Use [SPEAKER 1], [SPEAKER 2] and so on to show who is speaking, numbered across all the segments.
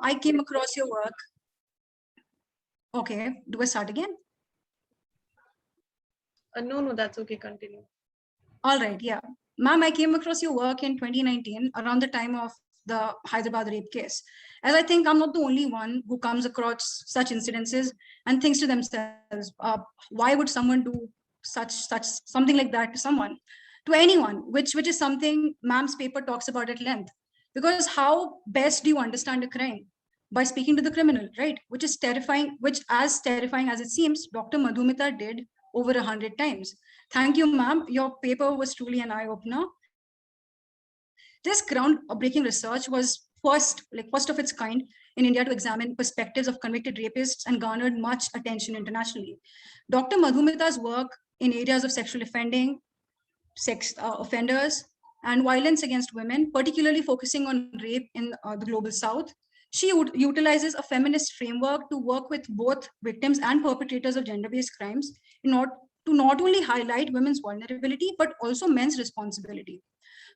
[SPEAKER 1] I came across your work. Okay, do I start again?
[SPEAKER 2] No, that's okay. Continue.
[SPEAKER 1] All right, yeah. Ma'am, I came across your work in 2019 around the time of the Hyderabad rape case. As I think I'm not the only one who comes across such incidences and thinks to themselves, why would someone do such something like that to someone, to anyone, which is something ma'am's paper talks about at length. Because how best do you understand a crime? By speaking to the criminal, right? Which is terrifying, which as terrifying as it seems, Dr. Madhumita did over 100 times. Thank you, ma'am. Your paper was truly an eye-opener. This groundbreaking research was first of its kind in India to examine perspectives of convicted rapists and garnered much attention internationally. Dr. Madhumita's work in areas of sexual offending, sex offenders, and violence against women, particularly focusing on rape in the global south. She utilizes a feminist framework to work with both victims and perpetrators of gender-based crimes in order to not only highlight women's vulnerability, but also men's responsibility.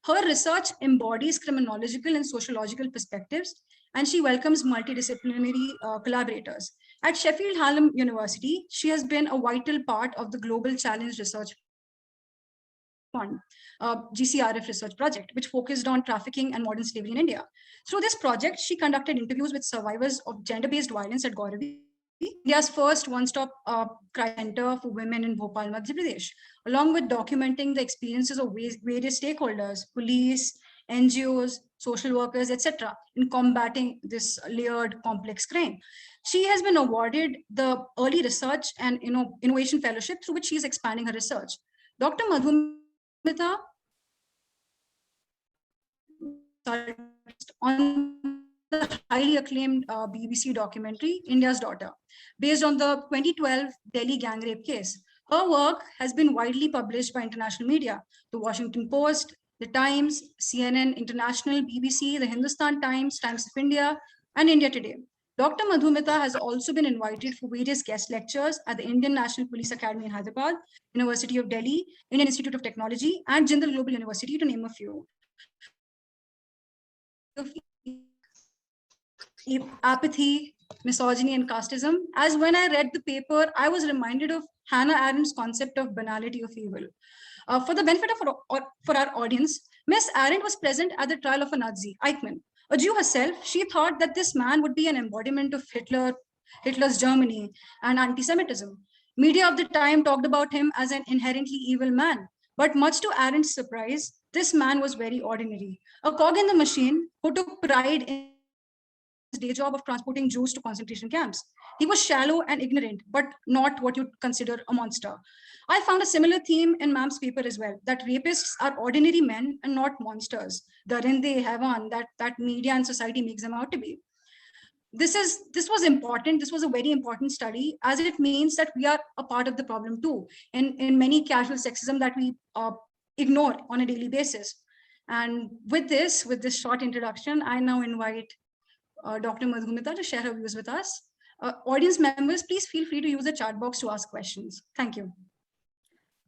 [SPEAKER 1] Her research embodies criminological and sociological perspectives, and she welcomes multidisciplinary collaborators. At Sheffield Hallam University, she has been a vital part of the Global Challenge Research Fund, GCRF research project, which focused on trafficking and modern slavery in India. Through this project, she conducted interviews with survivors of gender-based violence at Gauravi, India's first one-stop crime center for women in Bhopal, Madhya Pradesh, along with documenting the experiences of various stakeholders, police, NGOs, social workers, etc., in combating this layered, complex crime. She has been awarded the Early Research and Innovation Fellowship, through which she is expanding her research. Dr. Madhumita on the highly acclaimed BBC documentary, India's Daughter, based on the 2012 Delhi gang rape case. Her work has been widely published by international media, the Washington Post, the Times, CNN International, BBC, the Hindustan Times, Times of India, and India Today. Dr. Madhumita has also been invited for various guest lectures at the Indian National Police Academy in Hyderabad, University of Delhi, Indian Institute of Technology, and Jindal Global University, to name a few. Apathy, Misogyny, and Casteism. As when I read the paper, I was reminded of Hannah Arendt's concept of banality of evil. For the benefit of our audience, Miss Arendt was present at the trial of a Nazi, Eichmann. A Jew herself, she thought that this man would be an embodiment of Hitler's Germany and anti-Semitism. Media of the time talked about him as an inherently evil man. But much to Arendt's surprise, this man was very ordinary, a cog in the machine who took pride in his day job of transporting Jews to concentration camps. He was shallow and ignorant, but not what you'd consider a monster. I found a similar theme in ma'am's paper as well, that rapists are ordinary men and not monsters, the rinde hewan that media and society makes them out to be. This was important. This was a very important study, as it means that we are a part of the problem too, in many casual sexism that we ignore on a daily basis. And with this short introduction, I now invite Dr. Madhumita to share her views with us. Audience members, please feel free to use the chat box to ask questions. Thank you.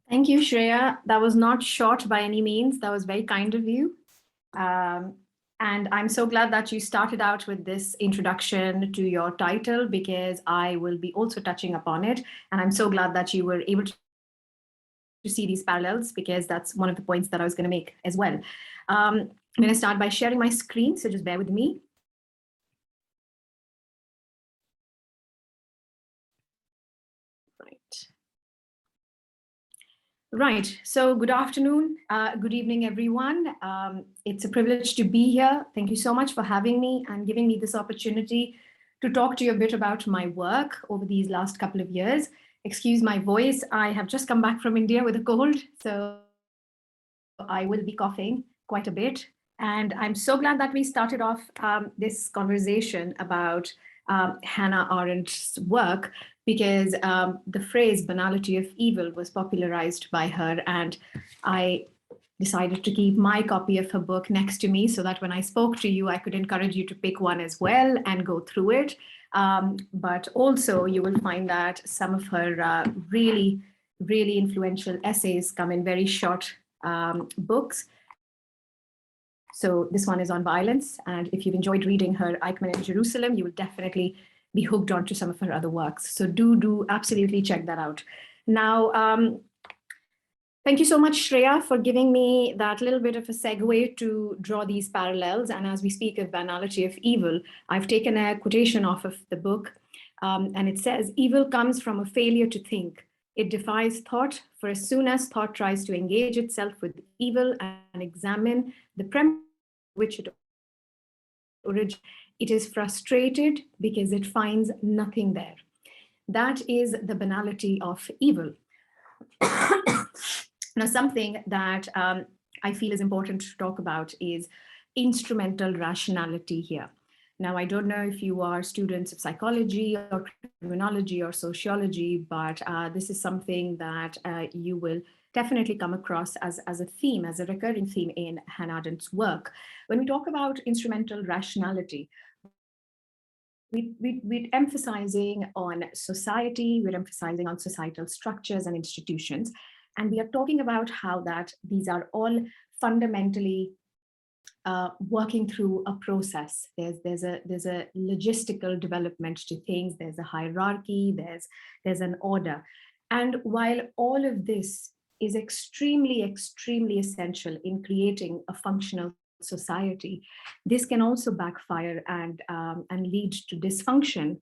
[SPEAKER 3] Thank you, Shreya. That was not short by any means. That was very kind of you. And I'm so glad that you started out with this introduction to your title, because I will be also touching upon it. And I'm so glad that you were able to see these parallels, because that's one of the points that I was going to make as well. I'm going to start by sharing my screen, so just bear with me. Right, so good afternoon, good evening, everyone. It's a privilege to be here. Thank you so much for having me and giving me this opportunity to talk to you a bit about my work over these last couple of years. Excuse my voice, I have just come back from India with a cold, so I will be coughing quite a bit. And I'm so glad that we started off this conversation about Hannah Arendt's work, because the phrase banality of evil was popularized by her, and I decided to keep my copy of her book next to me so that when I spoke to you, I could encourage you to pick one as well and go through it. But also you will find that some of her really, really influential essays come in very short books. So this one is on violence. And if you've enjoyed reading her Eichmann in Jerusalem, you will definitely be hooked onto some of her other works. So do absolutely check that out. Now, thank you so much, Shreya, for giving me that little bit of a segue to draw these parallels. And as we speak of Banality of Evil, I've taken a quotation off of the book, and it says, "Evil comes from a failure to think. It defies thought, for as soon as thought tries to engage itself with evil and examine the premise which it originates, it is frustrated because it finds nothing there." That is the banality of evil. Now, something that I feel is important to talk about is instrumental rationality here. Now, I don't know if you are students of psychology or criminology or sociology, but this is something that you will definitely come across as a theme, as a recurring theme in Hannah Arendt's work. When we talk about instrumental rationality, we're emphasizing on society, we're emphasizing on societal structures and institutions, and we are talking about how that these are all fundamentally working through a process. There's a logistical development to things. There's a hierarchy. There's an order. And while all of this is extremely, extremely essential in creating a functional society, this can also backfire and lead to dysfunction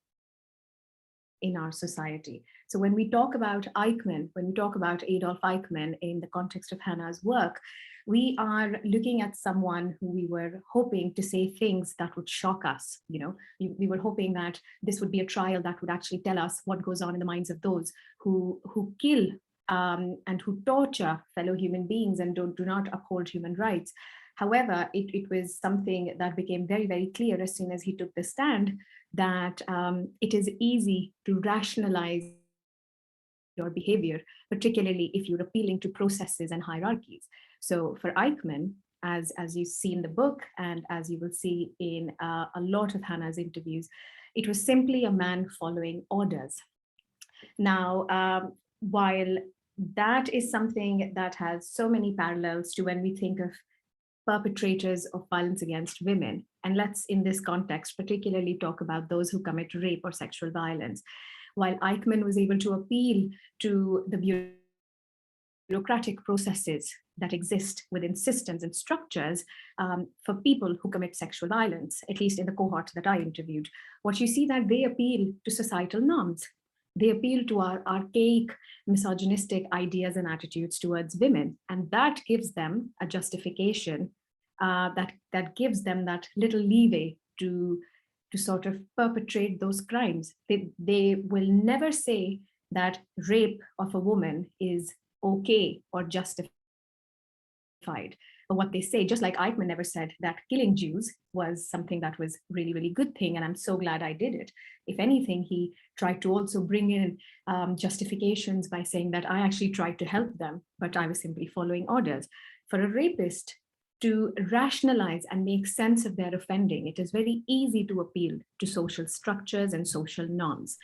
[SPEAKER 3] in our society. So when we talk about Eichmann, when we talk about Adolf Eichmann in the context of Hannah's work, we are looking at someone who we were hoping to say things that would shock us. You know, we were hoping that this would be a trial that would actually tell us what goes on in the minds of those who kill and who torture fellow human beings and do not uphold human rights. However, it was something that became very, very clear as soon as he took the stand, that it is easy to rationalize your behavior, particularly if you're appealing to processes and hierarchies. So for Eichmann, as you see in the book and as you will see in a lot of Hannah's interviews, it was simply a man following orders. Now, while that is something that has so many parallels to when we think of perpetrators of violence against women, and let's in this context particularly talk about those who commit rape or sexual violence, while Eichmann was able to appeal to the bureaucratic processes that exist within systems and structures for people who commit sexual violence, at least in the cohort that I interviewed, what you see that they appeal to societal norms. They appeal to our archaic misogynistic ideas and attitudes towards women, and that gives them a justification that gives them that little leeway to sort of perpetrate those crimes. They will never say that rape of a woman is okay or justified. But what they say, just like Eichmann never said that killing Jews was something that was really, really good thing, and I'm so glad I did it. If anything, he tried to also bring in justifications by saying that I actually tried to help them, but I was simply following orders. For a rapist to rationalize and make sense of their offending, it is very easy to appeal to social structures and social norms.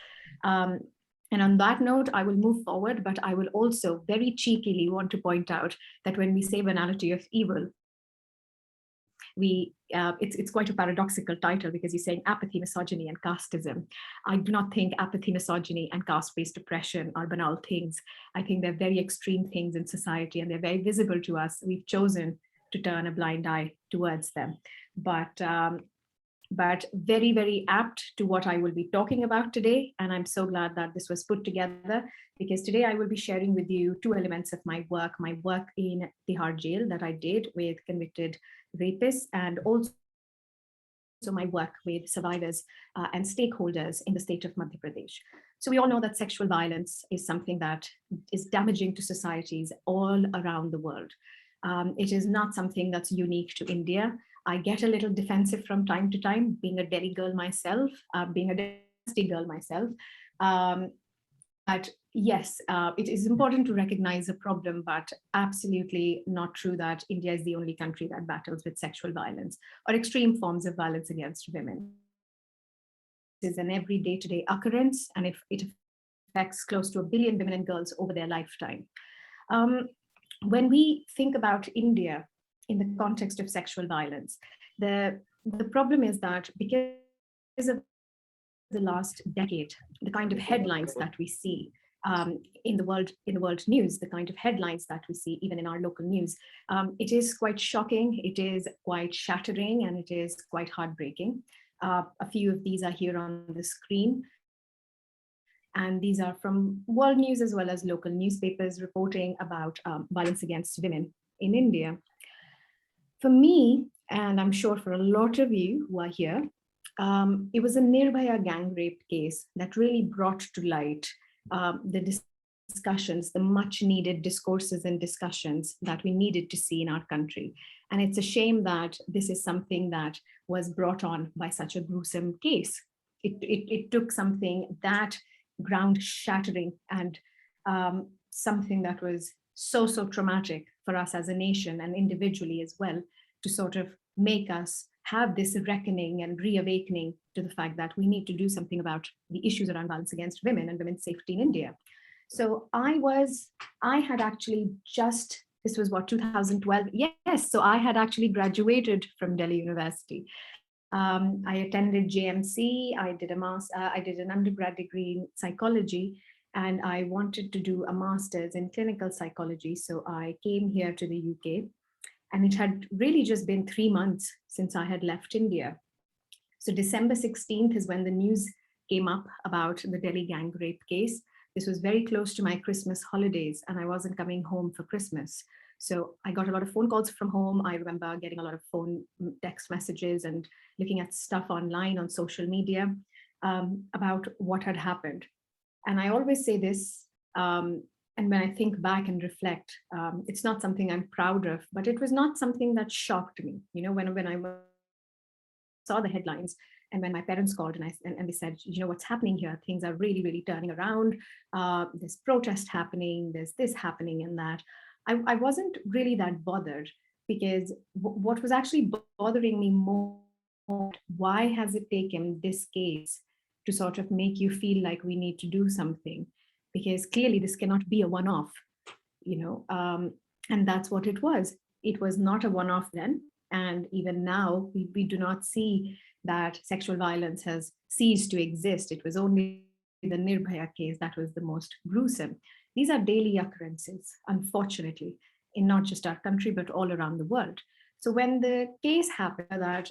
[SPEAKER 3] And on that note, I will move forward, but I will also very cheekily want to point out that when we say banality of evil, it's quite a paradoxical title because you're saying apathy, misogyny, and casteism. I do not think apathy, misogyny, and caste-based oppression are banal things. I think they're very extreme things in society, and they're very visible to us. We've chosen to turn a blind eye towards them. But very, very apt to what I will be talking about today. And I'm so glad that this was put together, because today I will be sharing with you two elements of my work in Tihar jail that I did with convicted rapists, and also my work with survivors and stakeholders in the state of Madhya Pradesh. So we all know that sexual violence is something that is damaging to societies all around the world. It is not something that's unique to India. I get a little defensive from time to time, being a Delhi girl myself, being a Delhi girl myself. But yes, it is important to recognize a problem, but absolutely not true that India is the only country that battles with sexual violence or extreme forms of violence against women. is an every day-to-day occurrence, and it affects close to 1 billion women and girls over their lifetime. When we think about India in the context of sexual violence, the problem is that because of the last decade, the kind of headlines that we see in the world news, the kind of headlines that we see even in our local news, it is quite shocking, it is quite shattering, and it is quite heartbreaking. A few of these are here on the screen. And these are from world news as well as local newspapers reporting about violence against women in India. For me, and I'm sure for a lot of you who are here, it was a Nirbhaya gang rape case that really brought to light the discussions, the much needed discourses and discussions that we needed to see in our country. And it's a shame that this is something that was brought on by such a gruesome case. It took something that ground shattering and something that was so traumatic for us as a nation and individually as well, to sort of make us have this reckoning and reawakening to the fact that we need to do something about the issues around violence against women and women's safety in India. So I had actually just, this was what, 2012? Yes, so I had actually graduated from Delhi University. I attended JMC, I did an undergrad degree in psychology, and I wanted to do a master's in clinical psychology. So I came here to the UK, and it had really just been 3 months since I had left India. So December 16th is when the news came up about the Delhi gang rape case. This was very close to my Christmas holidays, and I wasn't coming home for Christmas. So I got a lot of phone calls from home. I remember getting a lot of text messages and looking at stuff online on social media about what had happened. And I always say this, and when I think back and reflect, it's not something I'm proud of, but it was not something that shocked me. You know, when I saw the headlines, and when my parents called and they said, you know, what's happening here? Things are really, really turning around. There's protest happening, there's this happening and that. I wasn't really that bothered, because what was actually bothering me more, why has it taken this case to sort of make you feel like we need to do something? Because clearly this cannot be a one-off, you know, and that's what it was. It was not a one-off then. And even now, we do not see that sexual violence has ceased to exist. It was only the Nirbhaya case that was the most gruesome. These are daily occurrences, unfortunately, in not just our country, but all around the world. So when the case happened, that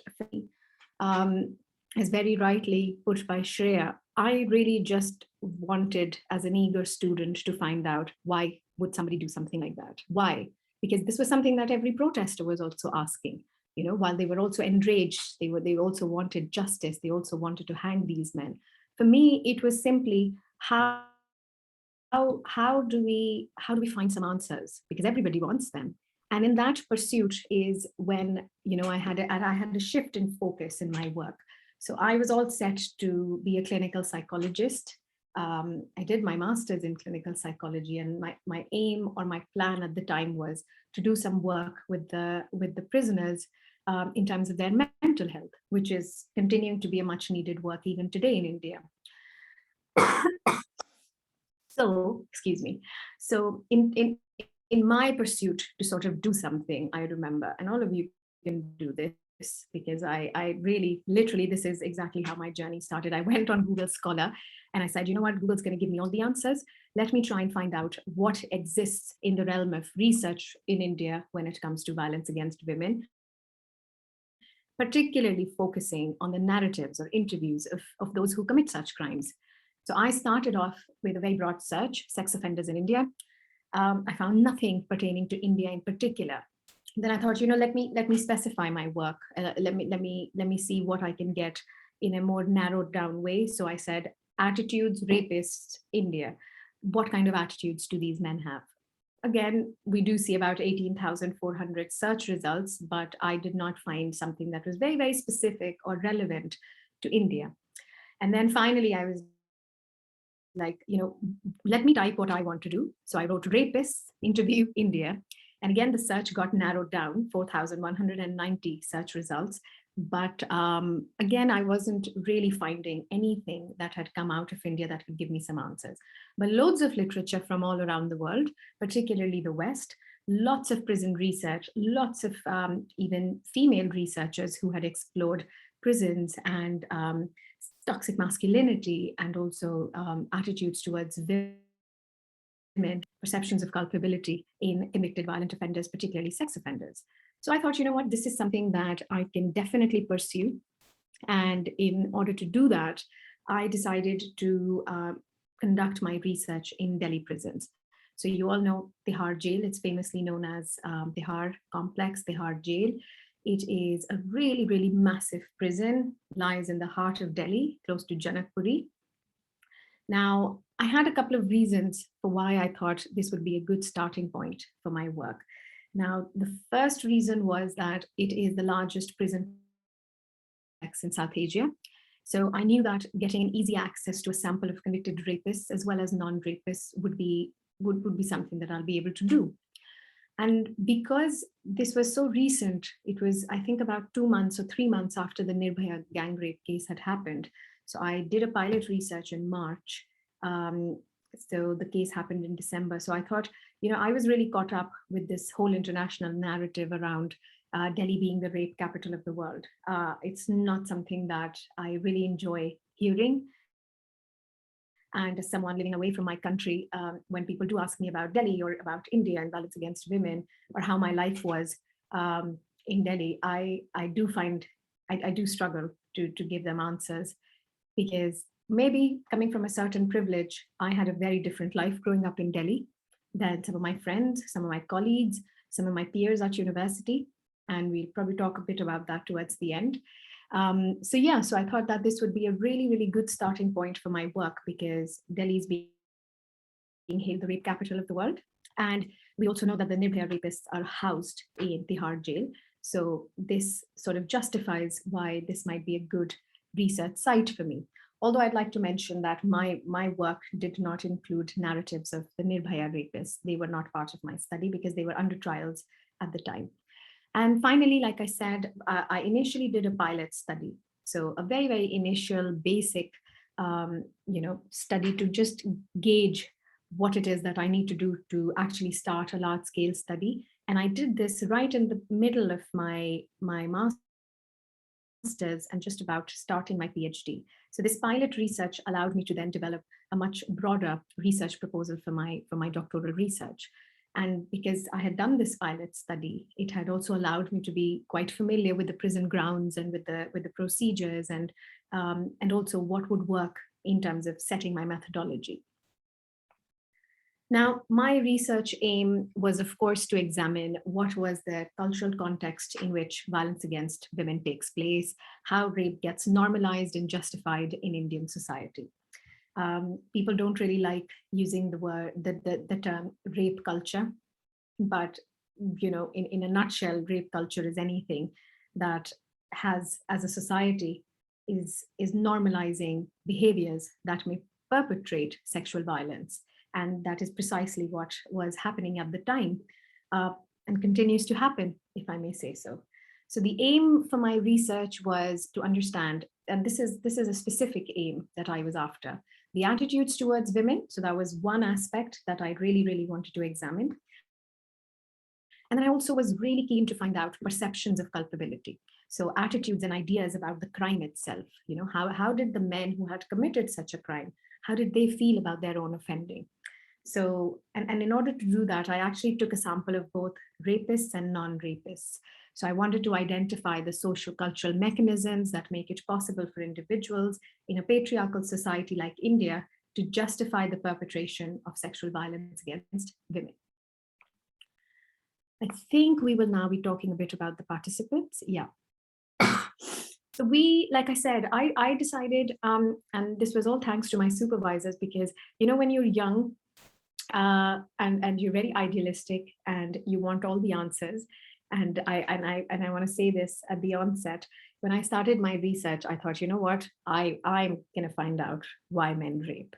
[SPEAKER 3] is very rightly put by Shreya, I really just wanted, as an eager student, to find out, why would somebody do something like that? Why? Because this was something that every protester was also asking. You know, while they were also enraged, they also wanted justice. They also wanted to hang these men. For me, it was simply how do we find some answers? Because everybody wants them. And in that pursuit is when, you know, I had a shift in focus in my work. So I was all set to be a clinical psychologist. I did my master's in clinical psychology, and my aim or my plan at the time was to do some work with the prisoners in terms of their mental health, which is continuing to be a much needed work even today in India. So, excuse me. So in my pursuit to sort of do something, I remember, and all of you can do this, because I really, literally, this is exactly how my journey started. I went on Google Scholar and I said, you know what, Google's going to give me all the answers. Let me try and find out what exists in the realm of research in India when it comes to violence against women, particularly focusing on the narratives or interviews of those who commit such crimes. So I started off with a very broad search, sex offenders in India. I found nothing pertaining to India in particular. Then I thought, you know, let me specify my work. Let me see what I can get in a more narrowed down way. So I said, attitudes, rapists, India. What kind of attitudes do these men have? Again, we do see about 18,400 search results, but I did not find something that was very, very specific or relevant to India. And then finally, I was like, you know, let me type what I want to do. So I wrote rapists, interview India. And again, the search got narrowed down, 4,190 search results. But again, I wasn't really finding anything that had come out of India that could give me some answers. But loads of literature from all around the world, particularly the West, lots of prison research, lots of even female researchers who had explored prisons and toxic masculinity and also attitudes towards women, perceptions of culpability in convicted violent offenders, particularly sex offenders. So I thought, you know what, this is something that I can definitely pursue. And in order to do that, I decided to conduct my research in Delhi prisons. So you all know Tihar Jail. It's famously known as Tihar Complex, Tihar Jail. It is a really, really massive prison, lies in the heart of Delhi, close to Janakpuri. Now, I had a couple of reasons for why I thought this would be a good starting point for my work. Now, the first reason was that it is the largest prison in South Asia. So I knew that getting an easy access to a sample of convicted rapists as well as non-rapists would be something that I'll be able to do. And because this was so recent, it was, I think, about 2 months or 3 months after the Nirbhaya gang rape case had happened. So I did a pilot research in March. So the case happened in December. So I thought, you know, I was really caught up with this whole international narrative around Delhi being the rape capital of the world. It's not something that I really enjoy hearing. And as someone living away from my country, when people do ask me about Delhi or about India and violence against women, or how my life was in Delhi, I do struggle to give them answers, because maybe coming from a certain privilege, I had a very different life growing up in Delhi than some of my friends, some of my colleagues, some of my peers at university. And we'll probably talk a bit about that towards the end. So I thought that this would be a really, really good starting point for my work, because Delhi is being hailed the rape capital of the world. And we also know that the Nirbhaya rapists are housed in Tihar jail. So this sort of justifies why this might be a good research site for me. Although I'd like to mention that my work did not include narratives of the Nirbhaya rapists. They were not part of my study because they were under trials at the time. And finally, like I said, I initially did a pilot study. So a very, very initial basic, study to just gauge what it is that I need to do to actually start a large scale study. And I did this right in the middle of my master's and just about starting my PhD. So this pilot research allowed me to then develop a much broader research proposal for my doctoral research. And because I had done this pilot study, it had also allowed me to be quite familiar with the prison grounds and with the procedures and also what would work in terms of setting my methodology. Now, my research aim was, of course, to examine what was the cultural context in which violence against women takes place, how rape gets normalized and justified in Indian society. People don't really like using the term rape culture, but in a nutshell, rape culture is anything that has, as a society, is normalizing behaviors that may perpetrate sexual violence. And that is precisely what was happening at the time and continues to happen, if I may say so. So the aim for my research was to understand, and this is a specific aim that I was after, the attitudes towards women. So that was one aspect that I really, really wanted to examine. And then I also was really keen to find out perceptions of culpability. So attitudes and ideas about the crime itself. How did the men who had committed such a crime, how did they feel about their own offending? So, and in order to do that, I actually took a sample of both rapists and non-rapists. So I wanted to identify the social cultural mechanisms that make it possible for individuals in a patriarchal society like India to justify the perpetration of sexual violence against women. I think we will now be talking a bit about the participants. Yeah. So like I said, I decided, and this was all thanks to my supervisors, because, when you're young, and you're very idealistic and you want all the answers. And I want to say this at the onset. When I started my research, I thought, you know what, I'm going to find out why men rape.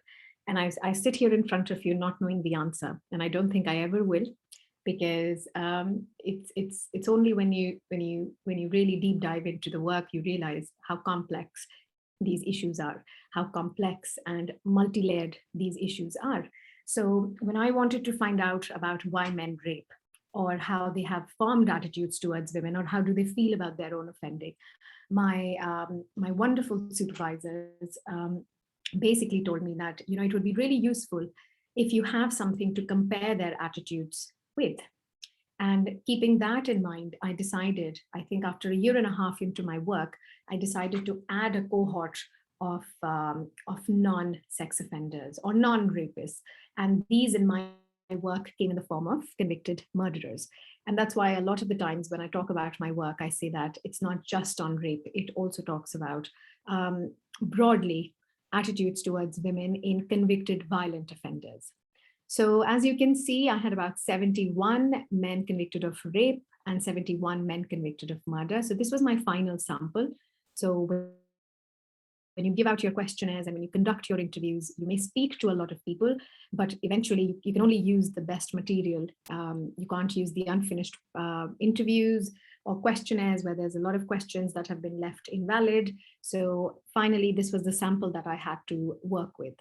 [SPEAKER 3] And I sit here in front of you not knowing the answer, and I don't think I ever will. because it's only when you really deep dive into the work, you realize how complex these issues are, how complex and multi-layered these issues are. So when I wanted to find out about why men rape, or how they have formed attitudes towards women, or how do they feel about their own offending, my wonderful supervisors basically told me that, you know, it would be really useful if you have something to compare their attitudes with. And keeping that in mind, I decided, I think after a year and a half into my work, I decided to add a cohort of non-sex offenders or non-rapists. And these in my work came in the form of convicted murderers. And that's why a lot of the times when I talk about my work, I say that it's not just on rape, it also talks about broadly attitudes towards women in convicted violent offenders. So as you can see, I had about 71 men convicted of rape and 71 men convicted of murder. So this was my final sample. So when you give out your questionnaires and when you conduct your interviews, you may speak to a lot of people, but eventually you can only use the best material. You can't use the unfinished interviews or questionnaires where there's a lot of questions that have been left invalid. So finally, this was the sample that I had to work with.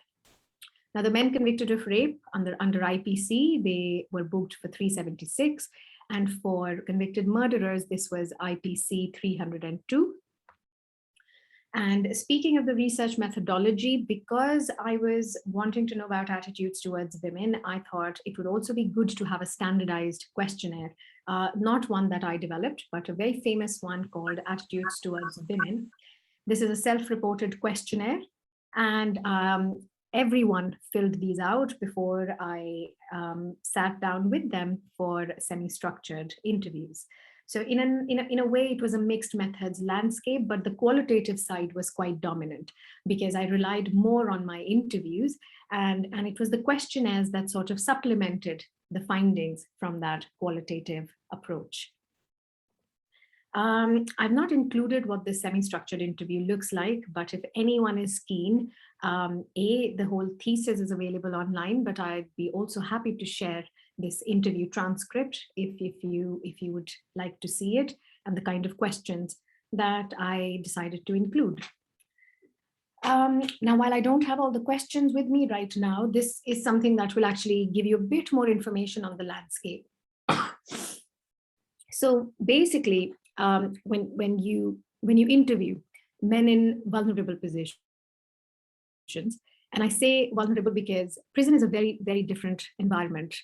[SPEAKER 3] Now, the men convicted of rape under IPC, they were booked for 376. And for convicted murderers, this was IPC 302. And speaking of the research methodology, because I was wanting to know about attitudes towards women, I thought it would also be good to have a standardized questionnaire, not one that I developed, but a very famous one called Attitudes Towards Women. This is a self-reported questionnaire, and everyone filled these out before I sat down with them for semi-structured interviews. So in a way, it was a mixed methods landscape, but the qualitative side was quite dominant because I relied more on my interviews, and it was the questionnaires that sort of supplemented the findings from that qualitative approach. I've not included what the semi-structured interview looks like, but if anyone is keen, the whole thesis is available online, but I'd be also happy to share this interview transcript if you would like to see it and the kind of questions that I decided to include. Now, while I don't have all the questions with me right now, this is something that will actually give you a bit more information on the landscape. So basically, when you interview men in vulnerable positions, and I say vulnerable because prison is a very, very different environment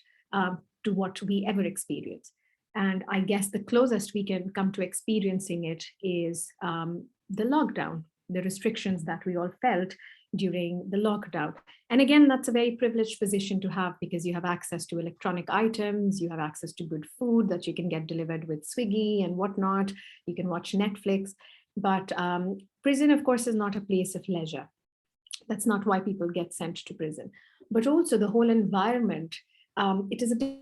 [SPEAKER 3] to what we ever experience. And I guess the closest we can come to experiencing it is the lockdown, the restrictions that we all felt during the lockdown. And again, that's a very privileged position to have because you have access to electronic items, you have access to good food that you can get delivered with Swiggy and whatnot. You can watch Netflix. But prison, of course, is not a place of leisure. That's not why people get sent to prison. But also the whole environment, it is a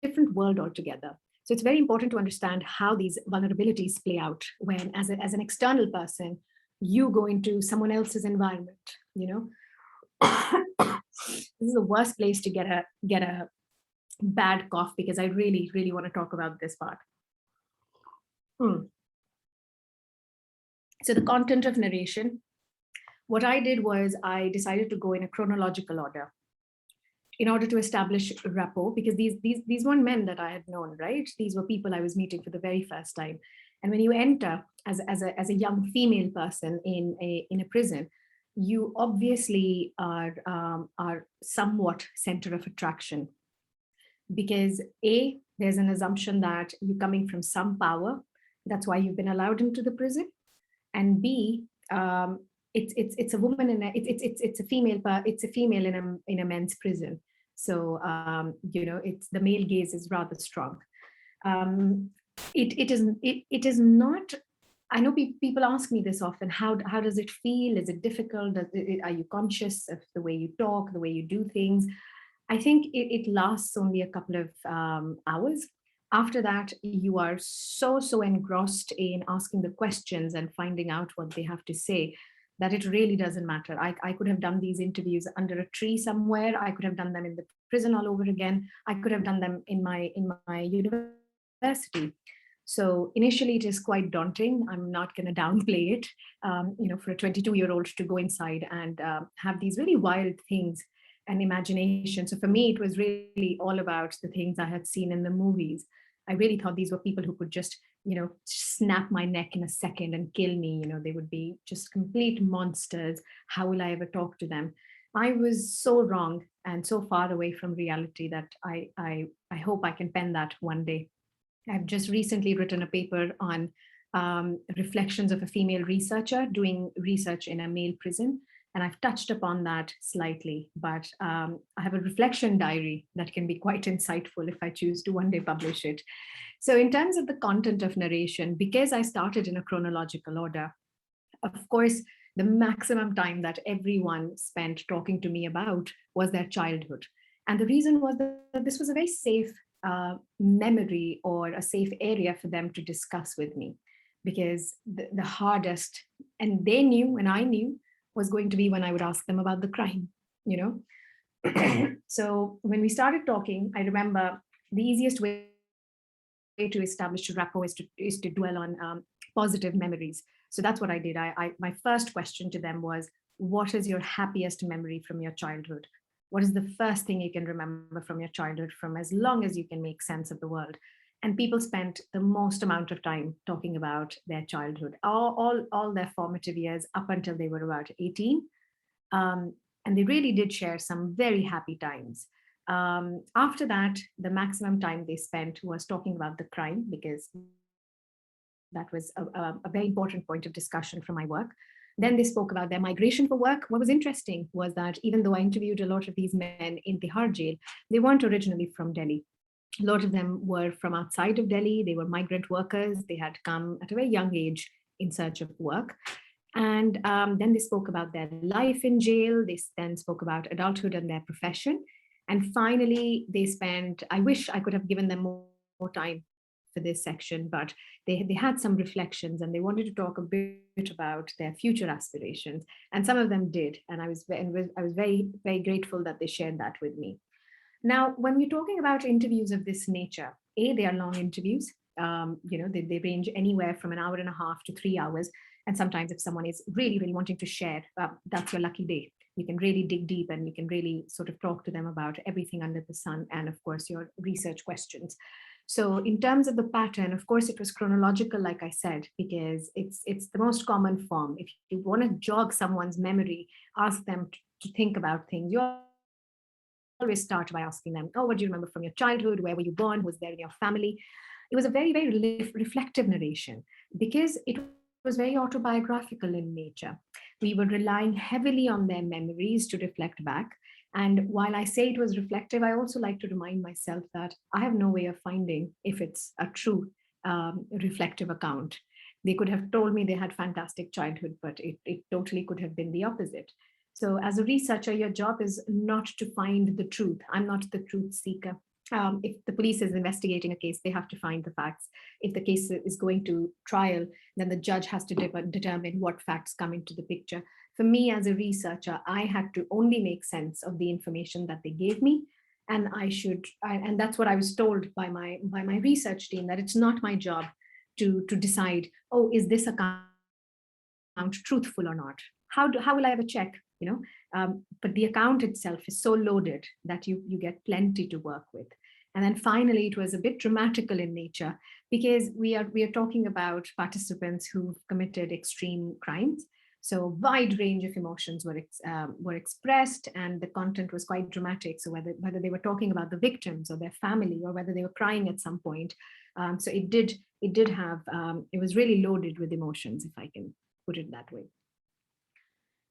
[SPEAKER 3] different world altogether. So it's very important to understand how these vulnerabilities play out when, as an external person, you go into someone else's environment. You know, this is the worst place to get a bad cough because I really, really want to talk about this part. So the content of narration. What I did was I decided to go in a chronological order in order to establish rapport, because these weren't men that I had known, right? These were people I was meeting for the very first time. And when you enter as a young female person in a prison, you obviously are somewhat center of attraction, because A, there's an assumption that you're coming from some power. That's why you've been allowed into the prison. And B, it's a woman it's a female in a men's prison. So you know, it's the male gaze is rather strong. It is not. I know people ask me this often. How does it feel? Is it difficult? Are you conscious of the way you talk, the way you do things? I think it lasts only a couple of hours. After that, you are so engrossed in asking the questions and finding out what they have to say that it really doesn't matter. I could have done these interviews under a tree somewhere. I could have done them in the prison all over again. I could have done them in my university. So initially it is quite daunting. I'm not going to downplay it. For a 22-year-old to go inside and have these really wild things and imagination. So for me, it was really all about the things I had seen in the movies. I really thought these were people who could just, snap my neck in a second and kill me. They would be just complete monsters. How will I ever talk to them? I was so wrong and so far away from reality that I hope I can pen that one day. I've just recently written a paper on reflections of a female researcher doing research in a male prison. And I've touched upon that slightly, but I have a reflection diary that can be quite insightful if I choose to one day publish it. So in terms of the content of narration, because I started in a chronological order, of course, the maximum time that everyone spent talking to me about was their childhood. And the reason was that this was a very safe memory or a safe area for them to discuss with me, because the hardest, and they knew and I knew, was going to be when I would ask them about the crime, So when we started talking, I remember the easiest way to establish rapport is to dwell on positive memories. So that's what I did. My first question to them was, what is your happiest memory from your childhood? What is the first thing you can remember from your childhood, from as long as you can make sense of the world? And people spent the most amount of time talking about their childhood, all their formative years up until they were about 18. And they really did share some very happy times. After that, the maximum time they spent was talking about the crime, because that was a very important point of discussion from my work. Then they spoke about their migration for work. What was interesting was that even though I interviewed a lot of these men in Tihar jail, they weren't originally from Delhi. A lot of them were from outside of Delhi. They were migrant workers. They had come at a very young age in search of work. And then they spoke about their life in jail. They then spoke about adulthood and their profession. And finally, I wish I could have given them more time for this section, but they had some reflections and they wanted to talk a bit about their future aspirations. And some of them did. And I was very, very grateful that they shared that with me. Now, when we're talking about interviews of this nature, they are long interviews. They range anywhere from an hour and a half to 3 hours. And sometimes if someone is really, really wanting to share, that's your lucky day. You can really dig deep and you can really sort of talk to them about everything under the sun and, of course, your research questions. So in terms of the pattern, of course, it was chronological, like I said, because it's the most common form. If you want to jog someone's memory, ask them to think about things. You always start by asking them, oh, what do you remember from your childhood? Where were you born? Who was there in your family? It was a very, very reflective narration because it was very autobiographical in nature. We were relying heavily on their memories to reflect back. And while I say it was reflective, I also like to remind myself that I have no way of finding if it's a true reflective account. They could have told me they had fantastic childhood, but it totally could have been the opposite. So as a researcher, your job is not to find the truth. I'm not the truth seeker. If the police is investigating a case, they have to find the facts. If the case is going to trial, then the judge has to determine what facts come into the picture. For me as a researcher, I had to only make sense of the information that they gave me. And and that's what I was told by my research team, that it's not my job to decide, oh, is this account truthful or not? How will I ever check? But the account itself is so loaded that you get plenty to work with. And then finally, it was a bit dramatical in nature because we are talking about participants who've committed extreme crimes. So wide range of emotions were expressed, and the content was quite dramatic. So whether they were talking about the victims or their family, or whether they were crying at some point, so it did have it was really loaded with emotions, if I can put it that way.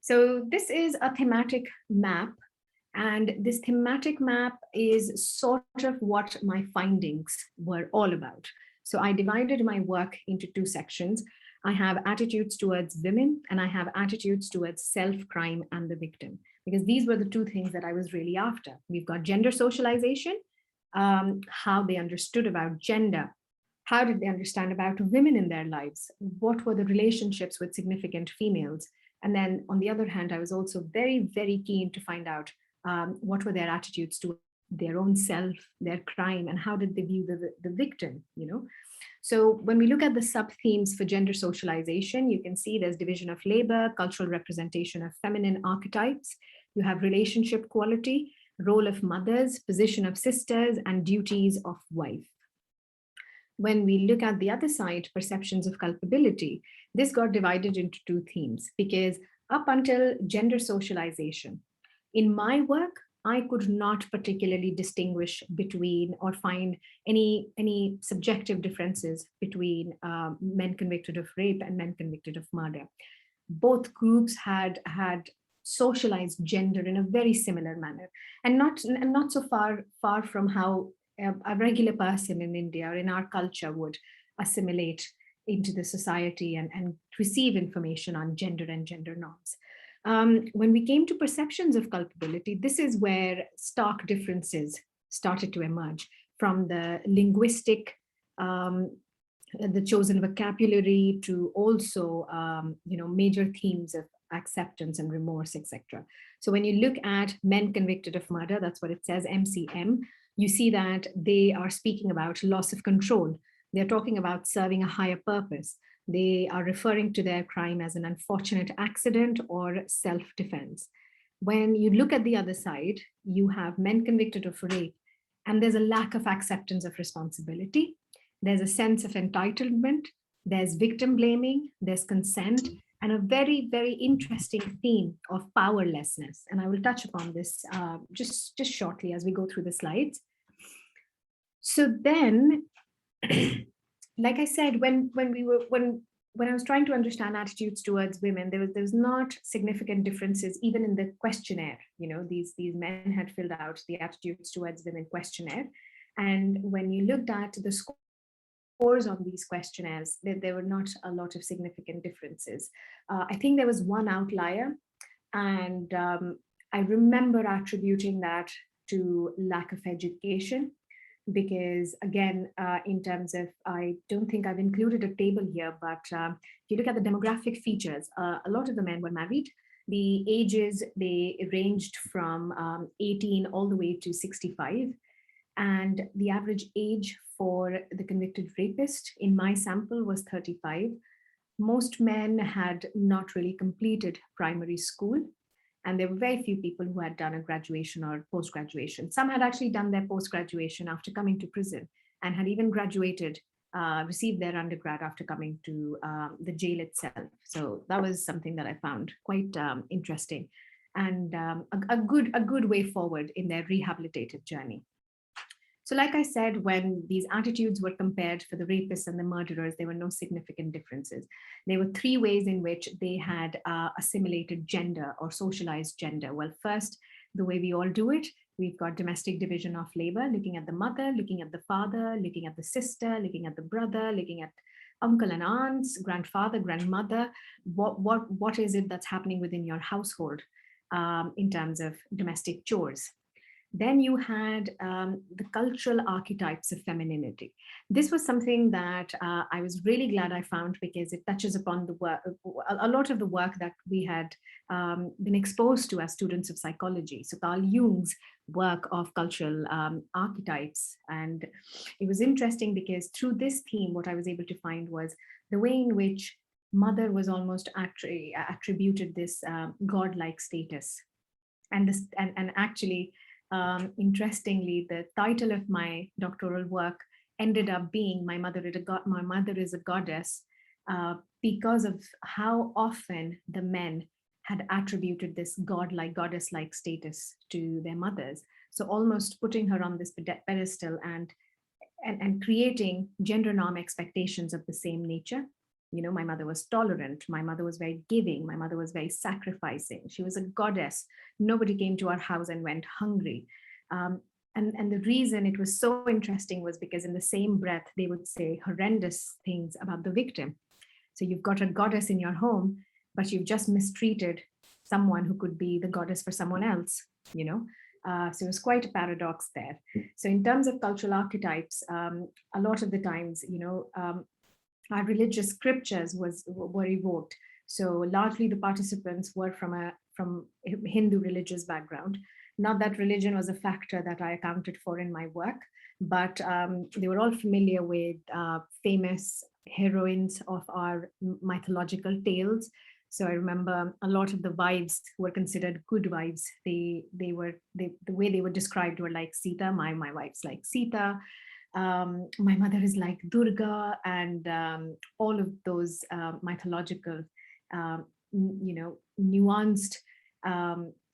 [SPEAKER 3] So this is a thematic map, and this thematic map is sort of what my findings were all about. So I divided my work into two sections. I have attitudes towards women, and I have attitudes towards self-crime and the victim, because these were the two things that I was really after. We've got gender socialization, how they understood about gender. How did they understand about women in their lives? What were the relationships with significant females? And then on the other hand, I was also very, very keen to find out what were their attitudes to their own self, their crime, and how did they view the victim, So when we look at the sub-themes for gender socialization, you can see there's division of labor, cultural representation of feminine archetypes. You have relationship quality, role of mothers, position of sisters, and duties of wife. When we look at the other side, perceptions of culpability, this got divided into two themes, because up until gender socialization, in my work, I could not particularly distinguish between or find any subjective differences between men convicted of rape and men convicted of murder. Both groups had socialized gender in a very similar manner, and not so far from how a regular person in India or in our culture would assimilate into the society and receive information on gender and gender norms. When we came to perceptions of culpability, this is where stark differences started to emerge, from the linguistic, the chosen vocabulary, to also major themes of acceptance and remorse, etc. So when you look at men convicted of murder, that's what it says, MCM, you see that they are speaking about loss of control. They're talking about serving a higher purpose. They are referring to their crime as an unfortunate accident or self-defense. When you look at the other side, you have men convicted of rape, and there's a lack of acceptance of responsibility. There's a sense of entitlement. There's victim blaming. There's consent, and a very, very interesting theme of powerlessness. And I will touch upon this just shortly as we go through the slides. So then, like I said, when I was trying to understand attitudes towards women, there was not significant differences even in the questionnaire. These men had filled out the attitudes towards women questionnaire, and when you looked at the scores on these questionnaires, there were not a lot of significant differences. I think there was one outlier, and I remember attributing that to lack of education. Because again, in terms of, I don't think I've included a table here, but if you look at the demographic features, a lot of the men were married. The ages, they ranged from 18 all the way to 65. And the average age for the convicted rapist in my sample was 35. Most men had not really completed primary school. And there were very few people who had done a graduation or post-graduation. Some had actually done their post-graduation after coming to prison, and had even graduated, received their undergrad after coming to the jail itself. So that was something that I found quite interesting, and a good way forward in their rehabilitative journey. So like I said, when these attitudes were compared for the rapists and the murderers, there were no significant differences. There were three ways in which they had assimilated gender or socialized gender. Well, first, the way we all do it, we've got domestic division of labor, looking at the mother, looking at the father, looking at the sister, looking at the brother, looking at uncle and aunts, grandfather, grandmother. What is it that's happening within your household in terms of domestic chores? Then you had the cultural archetypes of femininity. This was something that I was really glad I found, because it touches upon the work, a lot of the work that we had been exposed to as students of psychology. So Carl Jung's work of cultural archetypes. And it was interesting because through this theme, what I was able to find was the way in which mother was almost attributed this godlike status. And actually, interestingly, the title of my doctoral work ended up being My Mother is a Goddess, because of how often the men had attributed this godlike, goddess-like status to their mothers. So almost putting her on this pedestal and creating gender norm expectations of the same nature. My mother was tolerant. My mother was very giving. My mother was very sacrificing. She was a goddess. Nobody came to our house and went hungry. And the reason it was so interesting was because in the same breath, they would say horrendous things about the victim. So you've got a goddess in your home, but you've just mistreated someone who could be the goddess for someone else, So it was quite a paradox there. So in terms of cultural archetypes, a lot of the times, our religious scriptures were evoked. So largely the participants were from a Hindu religious background. Not that religion was a factor that I accounted for in my work, but they were all familiar with famous heroines of our mythological tales. So I remember a lot of the wives were considered good wives. The way they were described were like Sita. My wife's like Sita. My mother is like Durga, and all of those mythological, nuanced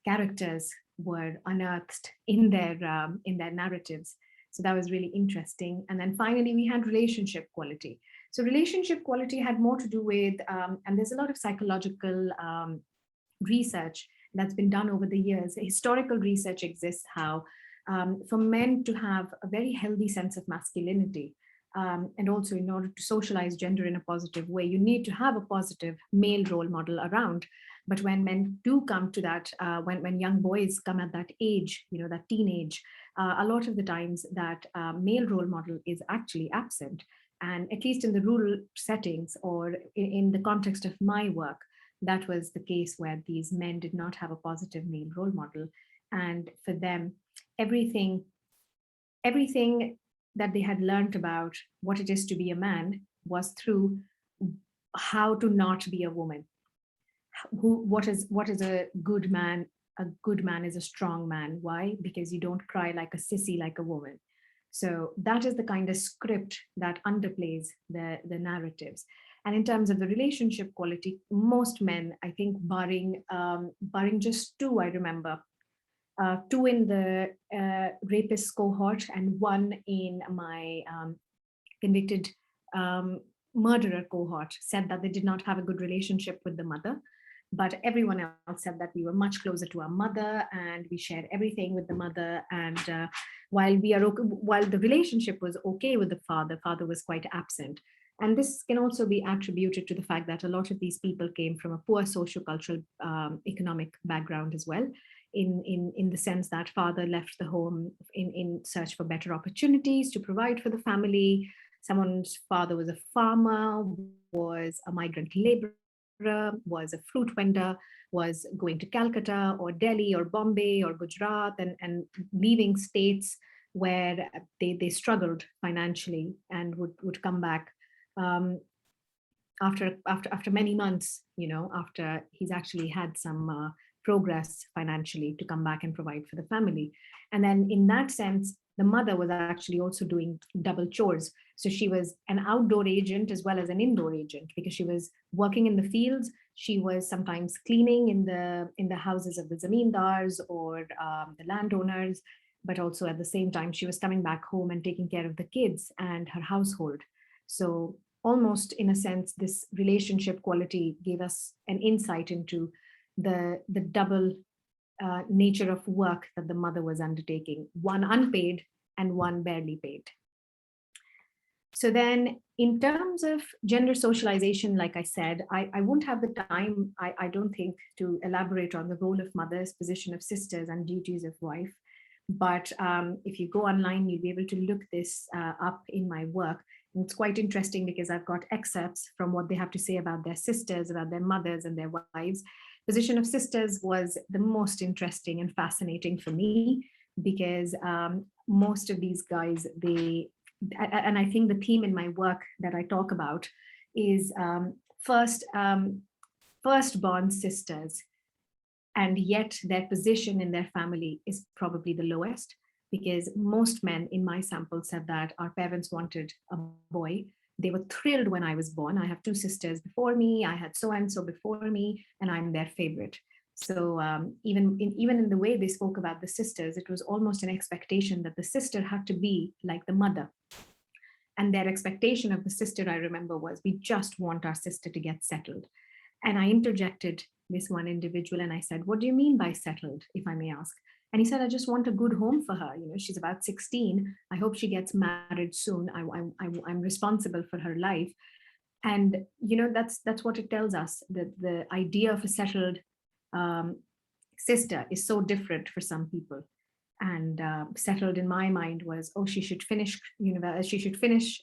[SPEAKER 3] characters were unearthed in their narratives. So that was really interesting. And then finally, we had relationship quality. So relationship quality had more to do with, and there's a lot of psychological research that's been done over the years. Historical research exists how for men to have a very healthy sense of masculinity, and also in order to socialize gender in a positive way, you need to have a positive male role model around. But when men do come to that, when young boys come at that age, that teenage, a lot of the times that male role model is actually absent. And at least in the rural settings or in the context of my work, that was the case where these men did not have a positive male role model. And for them, everything that they had learned about what it is to be a man was through how to not be a woman. What is a good man? A good man is a strong man. Why? Because you don't cry like a sissy, like a woman. So that is the kind of script that underplays the narratives. And in terms of the relationship quality, most men, I think, barring just two, I remember, two in the rapist cohort and one in my convicted murderer cohort, said that they did not have a good relationship with the mother. But everyone else said that we were much closer to our mother and we shared everything with the mother. And while the relationship was okay with the father was quite absent. And this can also be attributed to the fact that a lot of these people came from a poor sociocultural economic background as well, in the sense that father left the home in search for better opportunities to provide for the family. Someone's father was a farmer, was a migrant laborer, was a fruit vendor, was going to Calcutta or Delhi or Bombay or Gujarat and leaving states where they struggled financially and would come back after many months, after he's actually had some progress financially, to come back and provide for the family. And then in that sense, the mother was actually also doing double chores. So she was an outdoor agent as well as an indoor agent, because she was working in the fields. She was sometimes cleaning in the houses of the zamindars or the landowners, but also at the same time, she was coming back home and taking care of the kids and her household. So almost in a sense, this relationship quality gave us an insight into the double nature of work that the mother was undertaking, one unpaid and one barely paid. So then in terms of gender socialization, like I said, I won't have the time, I don't think, to elaborate on the role of mothers, position of sisters, and duties of wife. But if you go online, you'll be able to look this up in my work. And it's quite interesting because I've got excerpts from what they have to say about their sisters, about their mothers and their wives. Position of sisters was the most interesting and fascinating for me, because most of these guys, and I think the theme in my work that I talk about is firstborn sisters, and yet their position in their family is probably the lowest, because most men in my sample said that our parents wanted a boy. They were thrilled when I was born. I have two sisters before me, I had so-and-so before me, and I'm their favorite. So even in the way they spoke about the sisters, it was almost an expectation that the sister had to be like the mother. And their expectation of the sister, I remember, was, we just want our sister to get settled. And I interjected this one individual and I said, what do you mean by settled, if I may ask? And he said, I just want a good home for her. She's about 16. I hope she gets married soon. I'm responsible for her life. And, that's what it tells us, that the idea of a settled sister is so different for some people. And settled in my mind was, she should finish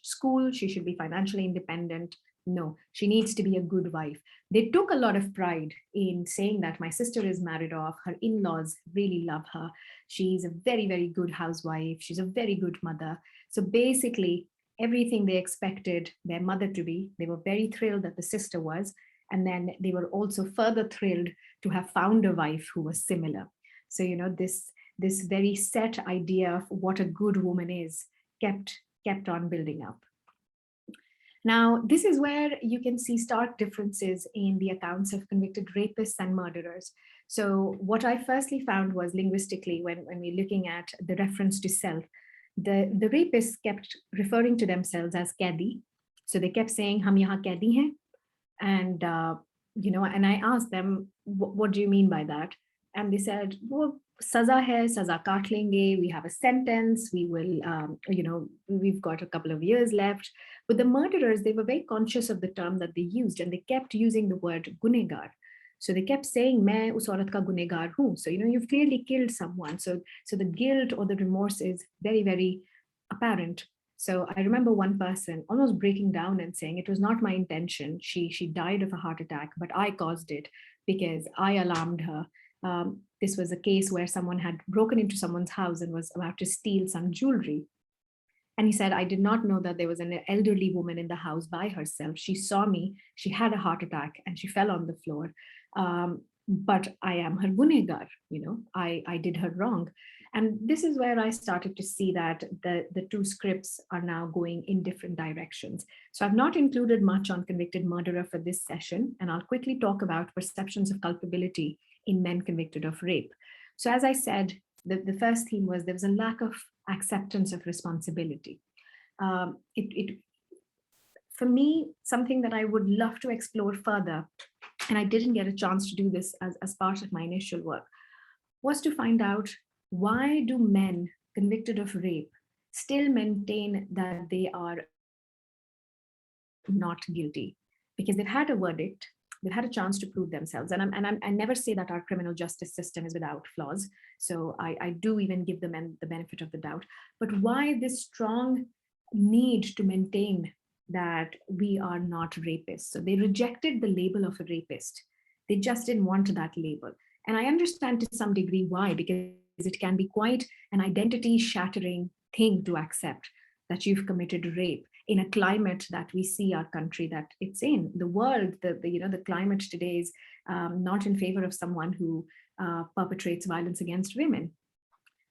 [SPEAKER 3] school, she should be financially independent, No, she needs to be a good wife. They took a lot of pride in saying that my sister is married off, her in-laws really love her. She's a very, very good housewife. She's a very good mother. So basically, everything they expected their mother to be, they were very thrilled that the sister was. And then they were also further thrilled to have found a wife who was similar. So, this very set idea of what a good woman is kept on building up. Now, this is where you can see stark differences in the accounts of convicted rapists and murderers. So what I firstly found was linguistically, when we're looking at the reference to self, the rapists kept referring to themselves as kaidi. So they kept saying, hum yahan kaidi hain. And, and I asked them, what do you mean by that? And they said, well, saza hai, saza kaat lenge, we have a sentence, we will, we've got a couple of years left. But the murderers, they were very conscious of the term that they used, and they kept using the word gunegar. So they kept saying, main us aurat ka gunegar hoon. So, you've clearly killed someone. So the guilt or the remorse is very, very apparent. So I remember one person almost breaking down and saying, it was not my intention. She died of a heart attack, but I caused it because I alarmed her. This was a case where someone had broken into someone's house and was about to steal some jewelry. And he said, I did not know that there was an elderly woman in the house by herself. She saw me, she had a heart attack, and she fell on the floor. But I am her gunegar, I did her wrong. And this is where I started to see that the two scripts are now going in different directions. So I've not included much on convicted murderer for this session, and I'll quickly talk about perceptions of culpability in men convicted of rape. So as I said, the first theme was there was a lack of acceptance of responsibility. For me, something that I would love to explore further, and I didn't get a chance to do this as part of my initial work, was to find out, why do men convicted of rape still maintain that they are not guilty? Because they've had a verdict, they've had a chance to prove themselves. And I never say that our criminal justice system is without flaws. So I do even give them the benefit of the doubt. But why this strong need to maintain that we are not rapists? So they rejected the label of a rapist. They just didn't want that label. And I understand to some degree why, because it can be quite an identity shattering thing to accept that you've committed rape in a climate that we see our country that it's in. The world, the climate today is not in favor of someone who perpetrates violence against women.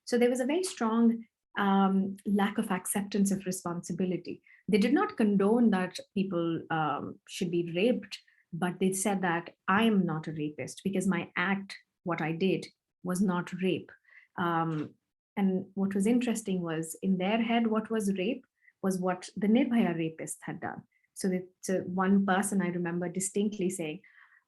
[SPEAKER 3] So there was a very strong lack of acceptance of responsibility. They did not condone that people should be raped, but they said that I am not a rapist because my act, what I did, was not rape. And what was interesting was, in their head, what was rape was what the Nirbhaya rapist had done. So one person I remember distinctly saying,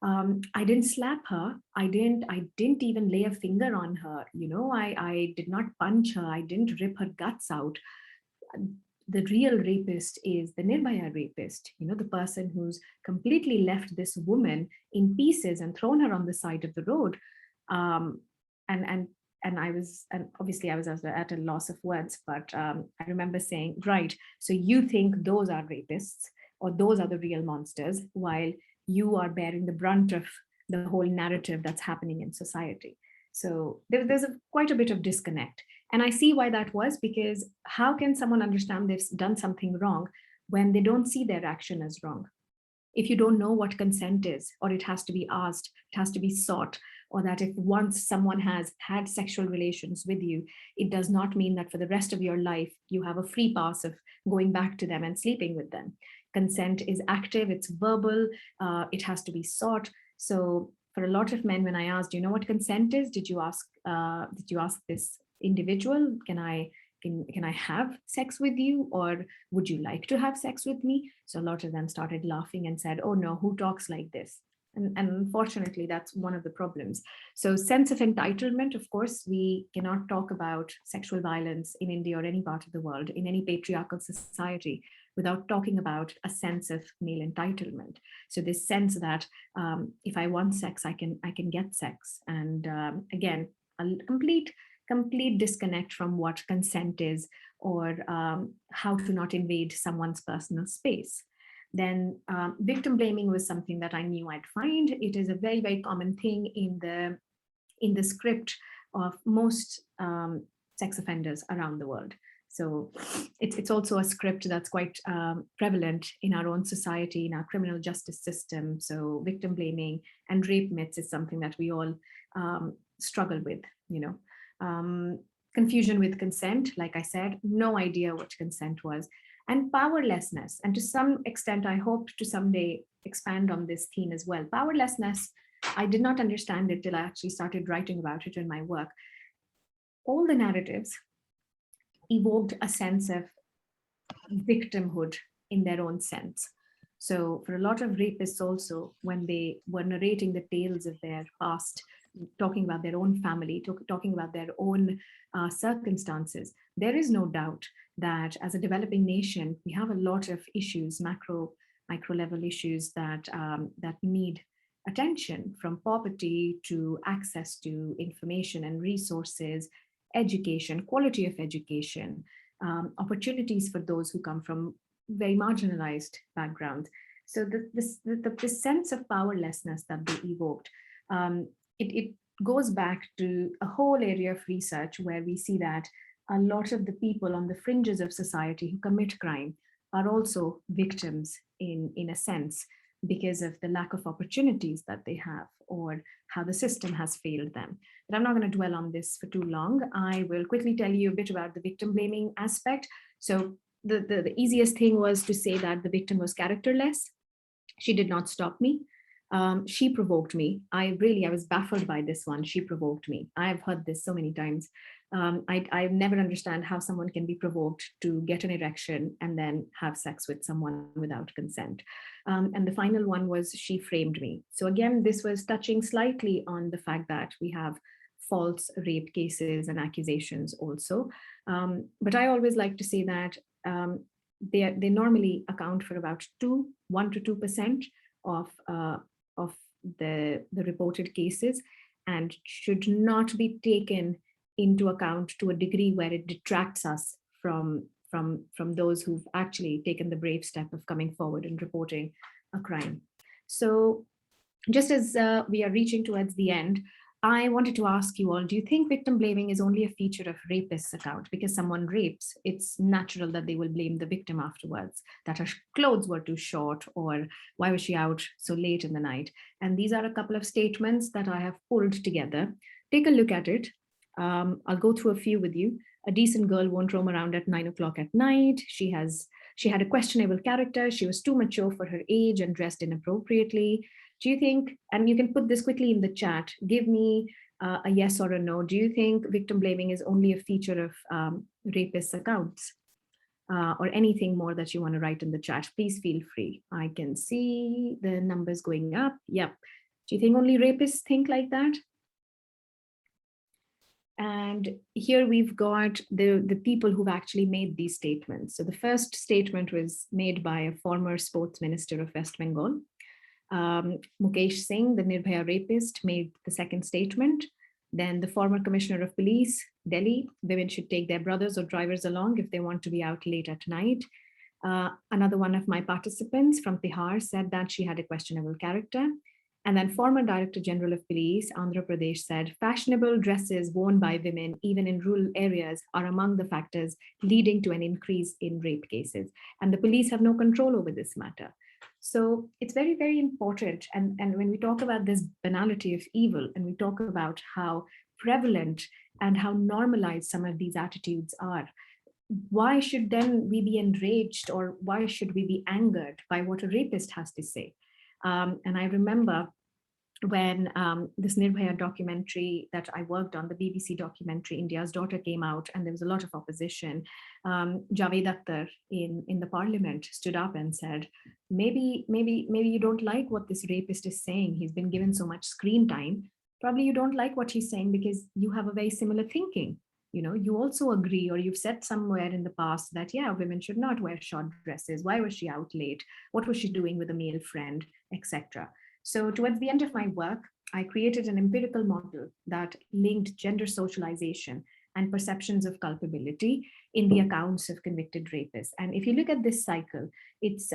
[SPEAKER 3] I didn't slap her. I didn't even lay a finger on her. I did not punch her. I didn't rip her guts out. The real rapist is the Nirbhaya rapist, the person who's completely left this woman in pieces and thrown her on the side of the road. And obviously I was at a loss of words, but I remember saying, right, so you think those are rapists or those are the real monsters, while you are bearing the brunt of the whole narrative that's happening in society. So there's quite a bit of disconnect. And I see why that was, because how can someone understand they've done something wrong when they don't see their action as wrong? If you don't know what consent is, or it has to be asked, it has to be sought, or that if once someone has had sexual relations with you, it does not mean that for the rest of your life, you have a free pass of going back to them and sleeping with them. Consent is active, it's verbal, it has to be sought. So for a lot of men, when I asked, do you know what consent is? Did you ask this individual, can I have sex with you, or would you like to have sex with me? So a lot of them started laughing and said, oh no, who talks like this? And unfortunately, that's one of the problems. So sense of entitlement, of course, we cannot talk about sexual violence in India or any part of the world, in any patriarchal society, without talking about a sense of male entitlement. So this sense that if I want sex, I can get sex. And again, a complete disconnect from what consent is, or how to not invade someone's personal space. Then victim blaming was something that I knew I'd find. It is a very, very common thing in the script of most sex offenders around the world. So it's also a script that's quite prevalent in our own society, in our criminal justice system. So victim blaming and rape myths is something that we all struggle with, confusion with consent, like I said, no idea what consent was, and powerlessness. And to some extent, I hope to someday expand on this theme as well. Powerlessness, I did not understand it till I actually started writing about it in my work. All the narratives evoked a sense of victimhood in their own sense. So for a lot of rapists also, when they were narrating the tales of their past, talking about their own family, talking about their own circumstances, there is no doubt that as a developing nation, we have a lot of issues, micro level issues that need attention, from poverty to access to information and resources, education, quality of education, opportunities for those who come from very marginalized backgrounds. So the sense of powerlessness that they evoked, it goes back to a whole area of research where we see that a lot of the people on the fringes of society who commit crime are also victims in a sense, because of the lack of opportunities that they have or how the system has failed them. But I'm not going to dwell on this for too long. I will quickly tell you a bit about the victim blaming aspect. So the easiest thing was to say that the victim was characterless. She did not stop me. She provoked me. I was baffled by this one. She provoked me. I've heard this so many times. I never understand how someone can be provoked to get an erection and then have sex with someone without consent. And the final one was she framed me. So again, this was touching slightly on the fact that we have false rape cases and accusations also. But I always like to say that they normally account for about 1 to 2% of the reported cases, and should not be taken into account to a degree where it detracts us from those who've actually taken the brave step of coming forward and reporting a crime. So just as we are reaching towards the end, I wanted to ask you all, do you think victim blaming is only a feature of rapists' account? Because someone rapes, it's natural that they will blame the victim afterwards, that her clothes were too short, or why was she out so late in the night? And these are a couple of statements that I have pulled together. Take a look at it. I'll go through a few with you. A decent girl won't roam around at 9 o'clock at night. She had a questionable character. She was too mature for her age and dressed inappropriately. Do you think, and you can put this quickly in the chat, give me a yes or a no. Do you think victim blaming is only a feature of rapist accounts? Or anything more that you want to write in the chat, please feel free. I can see the numbers going up. Yep. Do you think only rapists think like that? And here we've got the people who've actually made these statements. So the first statement was made by a former sports minister of West Bengal. Mukesh Singh, the Nirbhaya rapist, made the second statement. Then the former commissioner of police, Delhi, women should take their brothers or drivers along if they want to be out late at night. Another one of my participants from Tihar said that she had a questionable character. And then former Director General of Police, Andhra Pradesh, said fashionable dresses worn by women, even in rural areas, are among the factors leading to an increase in rape cases. And the police have no control over this matter. So it's very, very important. And when we talk about this banality of evil, and we talk about how prevalent and how normalized some of these attitudes are, why should then we be enraged, or why should we be angered by what a rapist has to say? And I remember when this Nirbhaya documentary that I worked on, the BBC documentary, India's Daughter, came out, and there was a lot of opposition. Javed Akhtar in the parliament stood up and said, maybe you don't like what this rapist is saying. He's been given so much screen time. Probably you don't like what he's saying because you have a very similar thinking. You know, you also agree, or you've said somewhere in the past that, yeah, women should not wear short dresses. Why was she out late? What was she doing with a male friend, etc. So towards the end of my work, I created an empirical model that linked gender socialization and perceptions of culpability in the accounts of convicted rapists. And if you look at this cycle, it's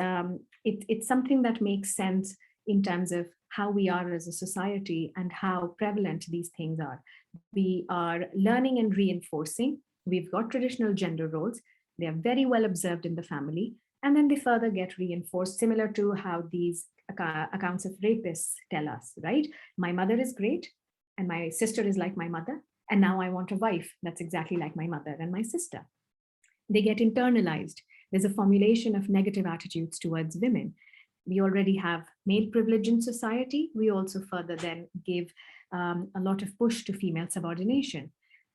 [SPEAKER 3] something that makes sense in terms of how we are as a society and how prevalent these things are. We are learning and reinforcing. We've got traditional gender roles. They are very well observed in the family. And then they further get reinforced, similar to how these accounts of rapists tell us, right? My mother is great, and my sister is like my mother, and now I want a wife that's exactly like my mother and my sister. They get internalized. There's a formulation of negative attitudes towards women. We already have male privilege in society. We also further then give a lot of push to female subordination.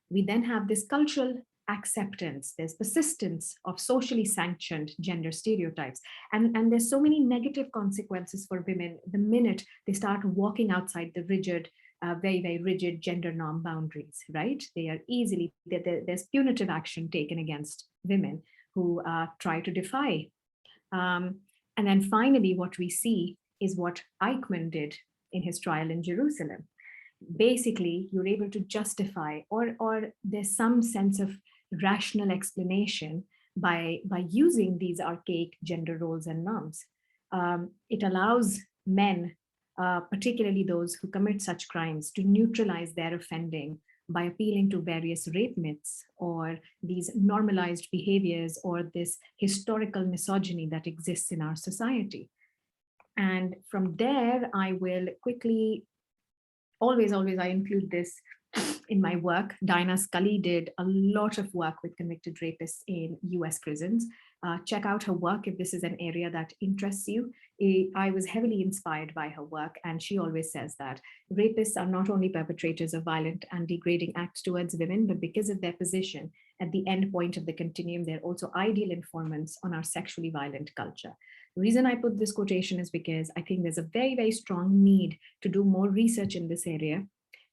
[SPEAKER 3] We then have this cultural acceptance, there's persistence of socially sanctioned gender stereotypes. And there's so many negative consequences for women the minute they start walking outside the rigid, very, very rigid gender norm boundaries, right? They are easily, there's punitive action taken against women who try to defy. And then finally, what we see is what Eichmann did in his trial in Jerusalem. Basically, you're able to justify, or there's some sense of rational explanation by using these archaic gender roles and norms. It allows men, particularly those who commit such crimes, to neutralize their offending by appealing to various rape myths or these normalized behaviors or this historical misogyny that exists in our society. And from there, I will quickly, always I include this in my work. Diana Scully did a lot of work with convicted rapists in US prisons. Check out her work if this is an area that interests you. I was heavily inspired by her work, and she always says that rapists are not only perpetrators of violent and degrading acts towards women, but because of their position at the end point of the continuum, they're also ideal informants on our sexually violent culture. The reason I put this quotation is because I think there's a very, very strong need to do more research in this area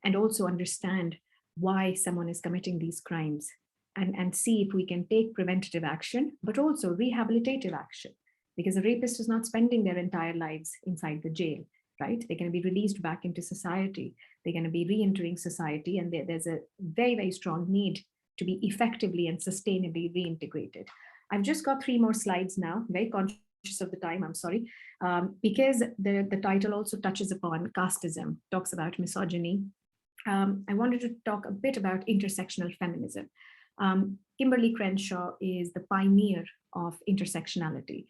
[SPEAKER 3] and also understand why someone is committing these crimes and see if we can take preventative action, but also rehabilitative action, because a rapist is not spending their entire lives inside the jail, right? They're going to be released back into society. They're going to be re-entering society, and there's a very, very strong need to be effectively and sustainably reintegrated. I've just got 3 more slides now, very conscious of the time, I'm sorry, because the title also touches upon casteism, talks about misogyny. I wanted to talk a bit about intersectional feminism. Kimberly Crenshaw is the pioneer of intersectionality.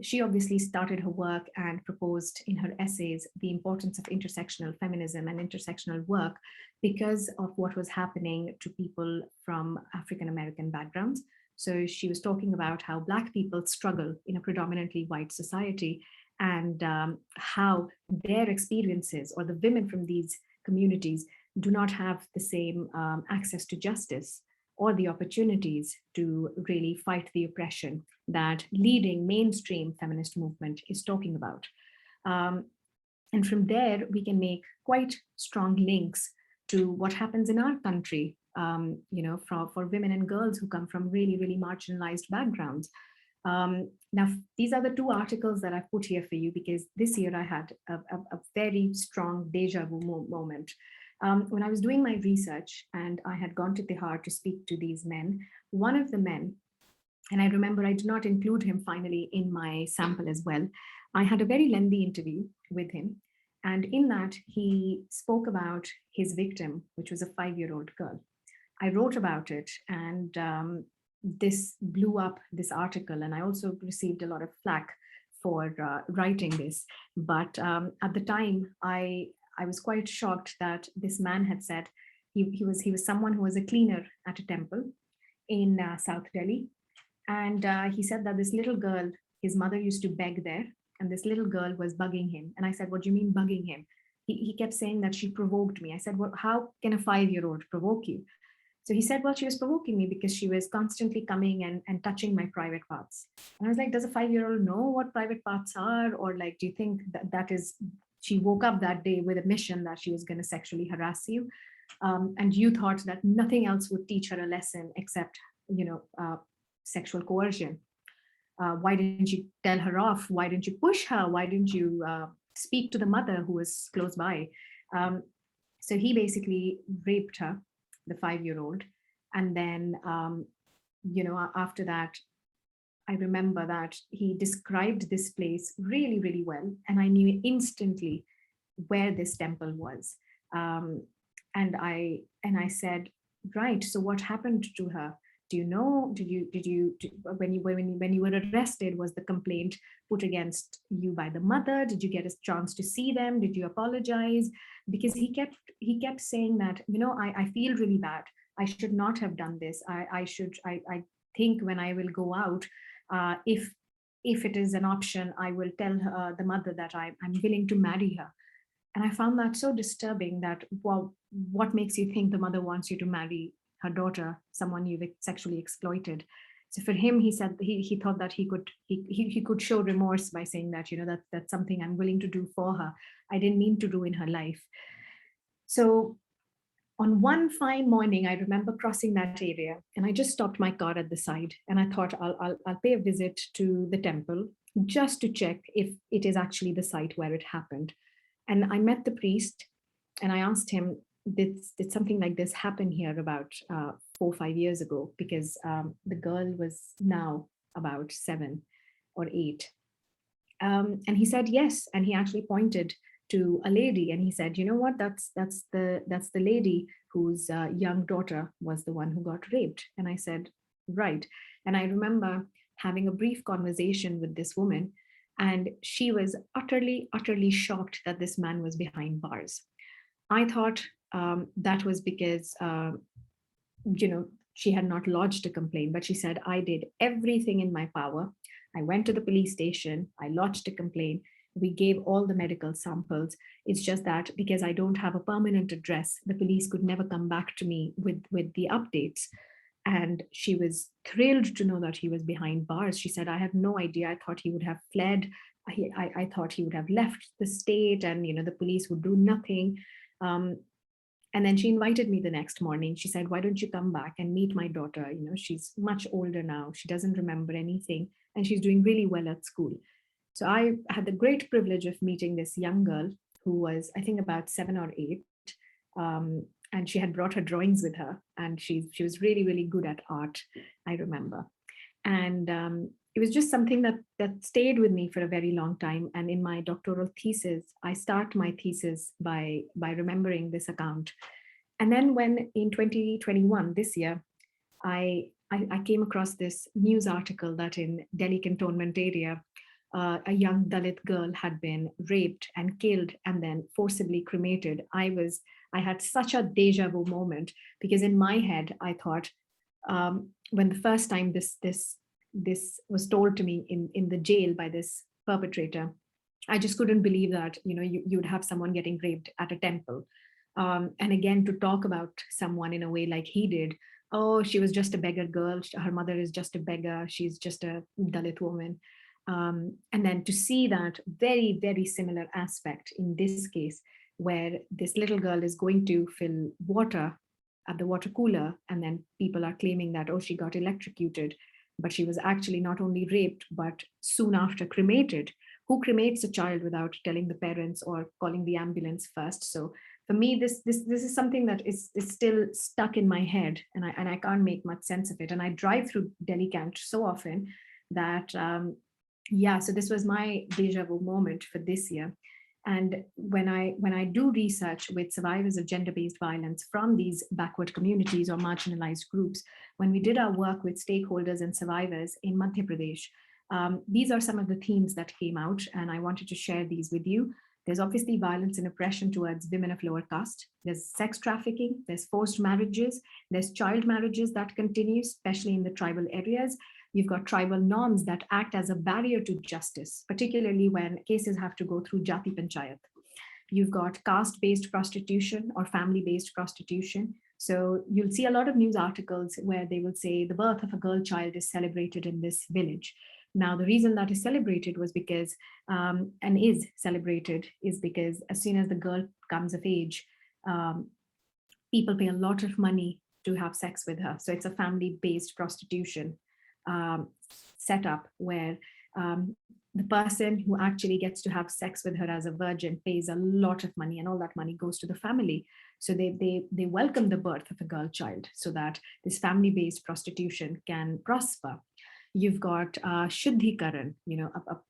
[SPEAKER 3] She obviously started her work and proposed in her essays the importance of intersectional feminism and intersectional work because of what was happening to people from African American backgrounds. So she was talking about how Black people struggle in a predominantly white society, and how their experiences, or the women from these communities, do not have the same access to justice or the opportunities to really fight the oppression that leading mainstream feminist movement is talking about. And from there, we can make quite strong links to what happens in our country, for women and girls who come from really, really marginalized backgrounds. Now, these are the 2 articles that I've put here for you, because this year I had a very strong deja vu moment. When I was doing my research and I had gone to Tihar to speak to these men, one of the men, and I remember I did not include him finally in my sample as well, I had a very lengthy interview with him. And in that, he spoke about his victim, which was a 5-year-old girl. I wrote about it, and this blew up, this article, and I also received a lot of flack for writing this. But at the time, I was quite shocked that this man had said he was someone who was a cleaner at a temple in South Delhi. And he said that this little girl, his mother used to beg there, and this little girl was bugging him. And I said, what do you mean bugging him? He kept saying that she provoked me. I said, well, how can a 5-year-old provoke you? So he said, well, she was provoking me because she was constantly coming and touching my private parts. And I was like, does a 5-year-old know what private parts are? Or like, do you think that is, she woke up that day with a mission that she was going to sexually harass you? And you thought that nothing else would teach her a lesson except, sexual coercion. Why didn't you tell her off? Why didn't you push her? Why didn't you speak to the mother who was close by? So he basically raped her, the 5-year-old, And then, after that, I remember that he described this place really, really well. And I knew instantly where this temple was. And I said, right, so what happened to her? Do you know, when you were arrested, was the complaint put against you by the mother? Did you get a chance to see them? Did you apologize? Because he kept saying that, I feel really bad. I should not have done this. I think when I will go out, if it is an option, I will tell her, the mother, that I'm willing to marry her. And I found that so disturbing that, well, what makes you think the mother wants you to marry her daughter, someone you've sexually exploited? So for him, he said he thought that he could show remorse by saying that, that's something I'm willing to do for her. I didn't mean to ruin her life. So on one fine morning, I remember crossing that area, and I just stopped my car at the side, and I thought I'll pay a visit to the temple just to check if it is actually the site where it happened. And I met the priest, and I asked him, did something like this happen here about 4 or 5 years ago? Because the girl was now about 7 or 8. And he said yes, and he actually pointed to a lady, and he said, you know what, that's the lady whose young daughter was the one who got raped. And I said, right. And I remember having a brief conversation with this woman, and she was utterly shocked that this man was behind bars. I thought that was because she had not lodged a complaint, but she said, I did everything in my power. I went to the police station, I lodged a complaint, we gave all the medical samples. It's just that because I don't have a permanent address, the police could never come back to me with the updates. And she was thrilled to know that he was behind bars. She said, I had no idea. I thought he would have fled. I thought he would have left the state, and the police would do nothing. And then she invited me the next morning. She said, why don't you come back and meet my daughter? She's much older now. She doesn't remember anything, and she's doing really well at school. So I had the great privilege of meeting this young girl who was, I think, about 7 or 8. And she had brought her drawings with her, and she was really, really good at art, I remember. And it was just something that stayed with me for a very long time. And in my doctoral thesis, I start my thesis by remembering this account. And then when in 2021, this year, I came across this news article that in Delhi cantonment area, a young Dalit girl had been raped and killed and then forcibly cremated. I had such a deja vu moment, because in my head, I thought, when the first time this was told to me in the jail by this perpetrator, I just couldn't believe that, you would have someone getting raped at a temple. And again, to talk about someone in a way like he did, oh, she was just a beggar girl. Her mother is just a beggar. She's just a Dalit woman. And then to see that very, very similar aspect in this case, where this little girl is going to fill water at the water cooler, and then people are claiming that, oh, she got electrocuted, but she was actually not only raped, but soon after cremated. Who cremates a child without telling the parents or calling the ambulance first? So for me, this is something that is still stuck in my head, and I can't make much sense of it. And I drive through Delhi Cant so often that, so this was my deja vu moment for this year. And when I do research with survivors of gender-based violence from these backward communities or marginalized groups, when we did our work with stakeholders and survivors in Madhya Pradesh, these are some of the themes that came out, and I wanted to share these with you. There's obviously violence and oppression towards women of lower caste. There's sex trafficking, there's forced marriages, there's child marriages that continue, especially in the tribal areas. You've got tribal norms that act as a barrier to justice, particularly when cases have to go through Jati Panchayat. You've got caste-based prostitution or family-based prostitution. So you'll see a lot of news articles where they will say the birth of a girl child is celebrated in this village. Now, the reason that is celebrated was because, and is celebrated, is because as soon as the girl comes of age, people pay a lot of money to have sex with her. So it's a family-based prostitution setup where the person who actually gets to have sex with her as a virgin pays a lot of money, and all that money goes to the family. So they welcome the birth of a girl child so that this family-based prostitution can prosper. You've got Shuddhikaran,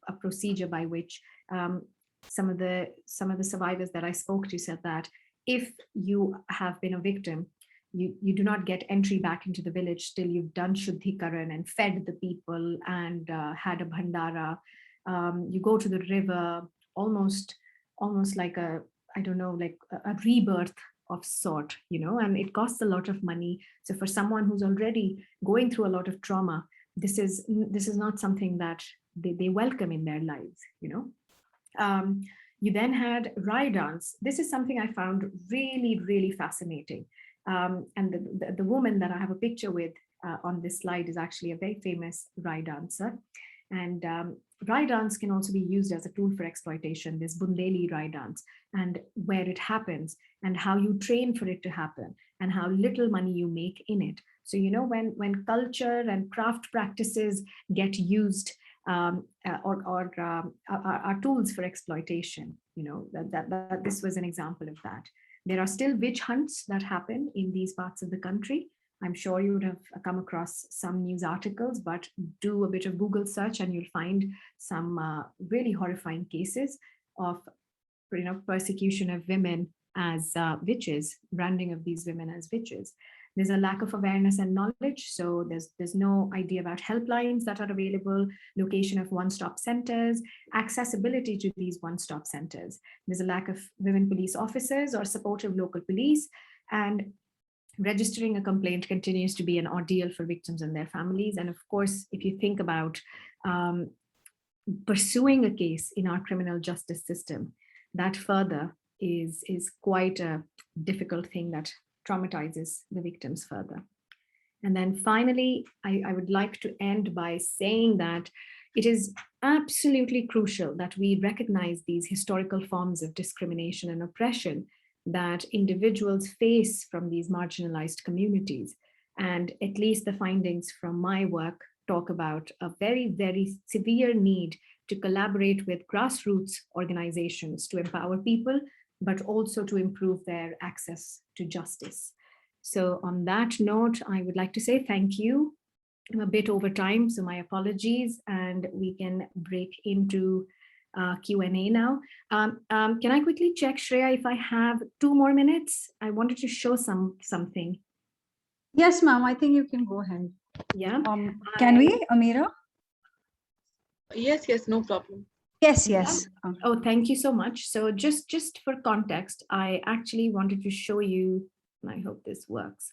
[SPEAKER 3] a procedure by which some of the survivors that I spoke to said that if you have been a victim, you do not get entry back into the village till you've done Shuddhikaran and fed the people and had a bhandara. You go to the river, almost like a rebirth of sort, and it costs a lot of money. So for someone who's already going through a lot of trauma, this is not something that they welcome in their lives, You then had Rai dance. This is something I found really, really fascinating. And the woman that I have a picture with on this slide is actually a very famous Rai dancer. And Rai dance can also be used as a tool for exploitation, this Bundeli Rai dance, and where it happens and how you train for it to happen and how little money you make in it. So, when culture and craft practices get used or are tools for exploitation, that this was an example of that. There are still witch hunts that happen in these parts of the country. I'm sure you would have come across some news articles, but do a bit of Google search and you'll find some really horrifying cases of persecution of women as witches, branding of these women as witches. There's a lack of awareness and knowledge. So there's no idea about helplines that are available, location of one-stop centers, accessibility to these one-stop centers. There's a lack of women police officers or supportive local police, and registering a complaint continues to be an ordeal for victims and their families. And of course, if you think about pursuing a case in our criminal justice system, that further is quite a difficult thing that traumatizes the victims further. And then finally, I would like to end by saying that it is absolutely crucial that we recognize these historical forms of discrimination and oppression that individuals face from these marginalized communities. And at least the findings from my work talk about a very, very severe need to collaborate with grassroots organizations to empower people, but also to improve their access to justice. So on that note, I would like to say thank you. I'm a bit over time, so my apologies, and we can break into Q&A now. Can I quickly check, Shreya, if I have 2 more minutes? I wanted to show something.
[SPEAKER 1] Yes, ma'am, I think you can go ahead.
[SPEAKER 3] Yeah.
[SPEAKER 1] Can we, Amira?
[SPEAKER 2] Yes, no problem.
[SPEAKER 1] Yes.
[SPEAKER 3] Oh, thank you so much. So just for context, I actually wanted to show you, and I hope this works.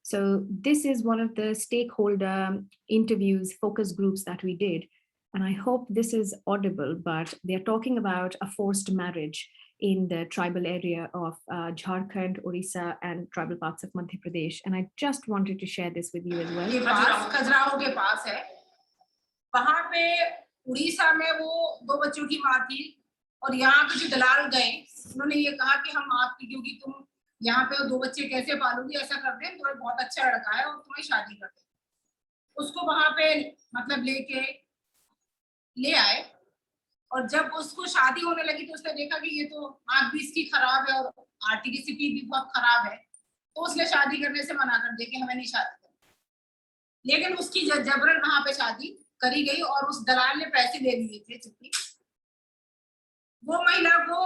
[SPEAKER 3] So this is one of the stakeholder interviews, focus groups that we did. And I hope this is audible, but they're talking about a forced marriage in the tribal area of Jharkhand, Orissa, and tribal parts of Madhya Pradesh. And I just wanted to share this with you as well.
[SPEAKER 4] Orissa में वो 2 बच्चों की मां थी और यहाँ पे जो दलाल गए उन्होंने ये कहा कि हम आपकी, क्योंकि तुम यहाँ पे 2 बच्चे कैसे पालोगी, ऐसा कर दे, तुम्हें बहुत अच्छा लड़का है और तुम्हें शादी कर दे। उसको वहां पे मतलब लेके ले आए और जब उसको शादी होने लगी तो उसने देखा कि ये तो आंख भी इसकी खराब है और आर्थिक स्थिति भी बहुत खराब है, तो उसने शादी करने से मना कर दिया कि हमें नहीं शादी करनी। लेकिन उसकी जबरन वहां पे शादी करी गई और उस दलाल ने पैसे दे दिए थे चुप्पी। वो महिला को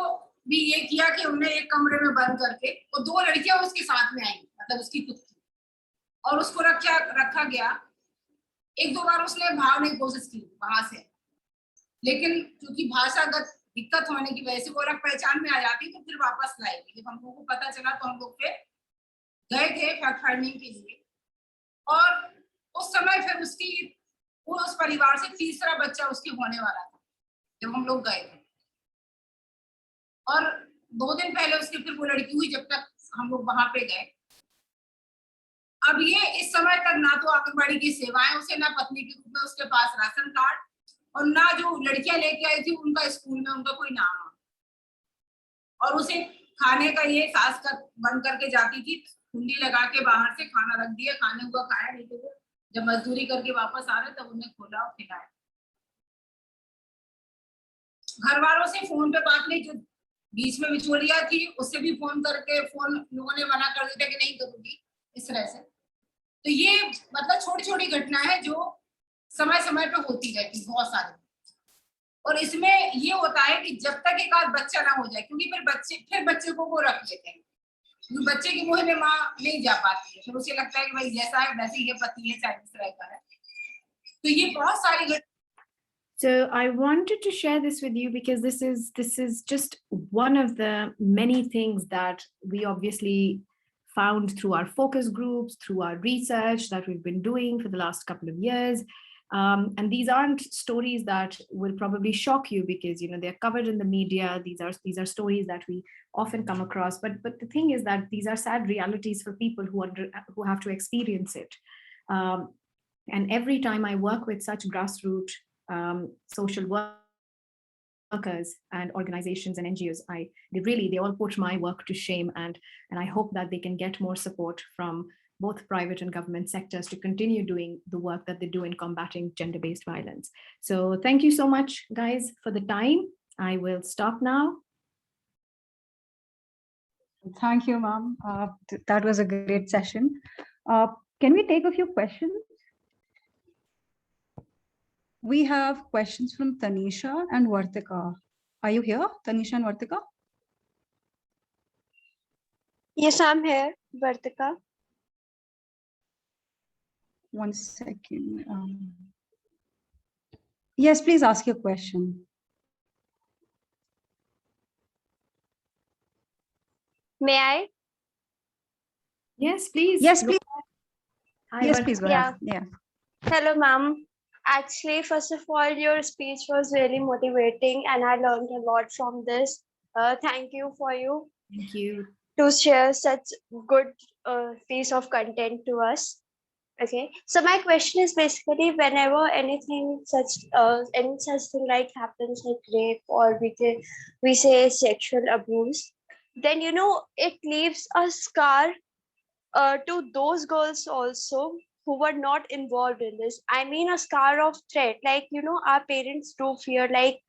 [SPEAKER 4] भी ये किया कि उन्हें एक कमरे में बंद करके वो 2 लड़कियां उसके साथ में आई, मतलब उसकी खुद की, और उसको रखा गया। 1-2 बार उसने भागने की कोशिश की वहां से, लेकिन क्योंकि भाषागत दिक्कत होने की वजह से वो अलग पहचान में आ जाती तो फिर वापस लाएगी। जब हम लोगों को पता चला तो हम लोग फिर गए थे फैक्ट फाइंडिंग के लिए, और उस समय फिर वो उस परिवार से तीसरा बच्चा उसके होने वाला था जब हम लोग गए थे। और 2 दिन पहले उसकी फिर वो लड़की हुई जब तक हम लोग वहां पे गए। अब ये इस समय तक ना तो आंगनबाड़ी की सेवाएं उसे, ना पत्नी के रूप में उसके पास राशन कार्ड, और ना जो लड़कियां लेके आई थी उनका स्कूल में उनका कोई नाम। और उसे खाने का ये सास का बंद करके जाती थी, कुंडी लगा के बाहर से खाना रख दिया, खाने हुआ खाया, नहीं तो जब मजदूरी करके वापस आ रहे तब उन्हें खोला और खिलाया। घर वालों से फोन पे बात नहीं, जो बीच में बिचौलिया थी, उससे भी फोन करके लोगों ने मना कर दिया कि नहीं करूंगी, इस तरह से। तो ये मतलब छोटी छोटी घटना है जो समय समय पे होती रहती, बहुत सारी। और इसमें ये होता है कि जब तक एक आध बच्चा ना हो जाए, क्योंकि फिर बच्चे को वो रख लेते हैं, क्योंकि बच्चे की मुँह में माँ नहीं जा पाती है, फिर उसे लगता है कि भाई जैसा है वैसे ही पति है, चाहे इस तरह का है। तो ये बहुत सारी
[SPEAKER 3] So I wanted to share this with you because this is just one of the many things that we obviously found through our focus groups, through our research that we've been doing for the last couple of years. And these aren't stories that will probably shock you because they're covered in the media. These are stories that we often come across. But the thing is that these are sad realities for people who have to experience it. And every time I work with such grassroots social workers and organizations and NGOs, they all put my work to shame, and I hope that they can get more support from both private and government sectors to continue doing the work that they do in combating gender-based violence. So thank you so much, guys, for the time. I will stop now.
[SPEAKER 5] Thank you, ma'am. That was a great session. Can we take a few questions? We have questions from Tanisha and Vartika. Are you here, Tanisha and Vartika?
[SPEAKER 6] Yes, I'm here, Vartika.
[SPEAKER 5] One second. Yes, please ask your question.
[SPEAKER 6] May I?
[SPEAKER 3] Yes, please.
[SPEAKER 5] Yes, please.
[SPEAKER 3] Hi,
[SPEAKER 5] Yes, please go
[SPEAKER 6] Yeah.
[SPEAKER 5] ahead. Yeah.
[SPEAKER 6] Hello, ma'am. Actually, first of all, your speech was really motivating and I learned a lot from this. Thank you
[SPEAKER 3] Thank you.
[SPEAKER 6] to share such good piece of content to us. Okay, so my question is basically whenever any such thing like happens, like rape or we say sexual abuse, then it leaves a scar to those girls also who were not involved in this. I mean, a scar of threat. Like, our parents do fear, like,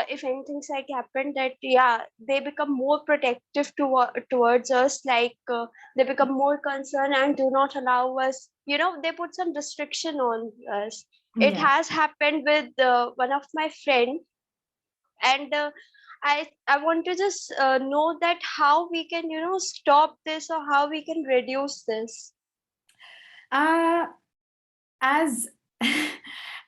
[SPEAKER 6] if anything's like happened, that, yeah, they become more protective towards us, like, they become more concerned and do not allow us, they put some restriction on us. It
[SPEAKER 3] Yeah.
[SPEAKER 6] has happened with one of my friend, and I want to just know that how we can stop this or how we can reduce this.
[SPEAKER 3] As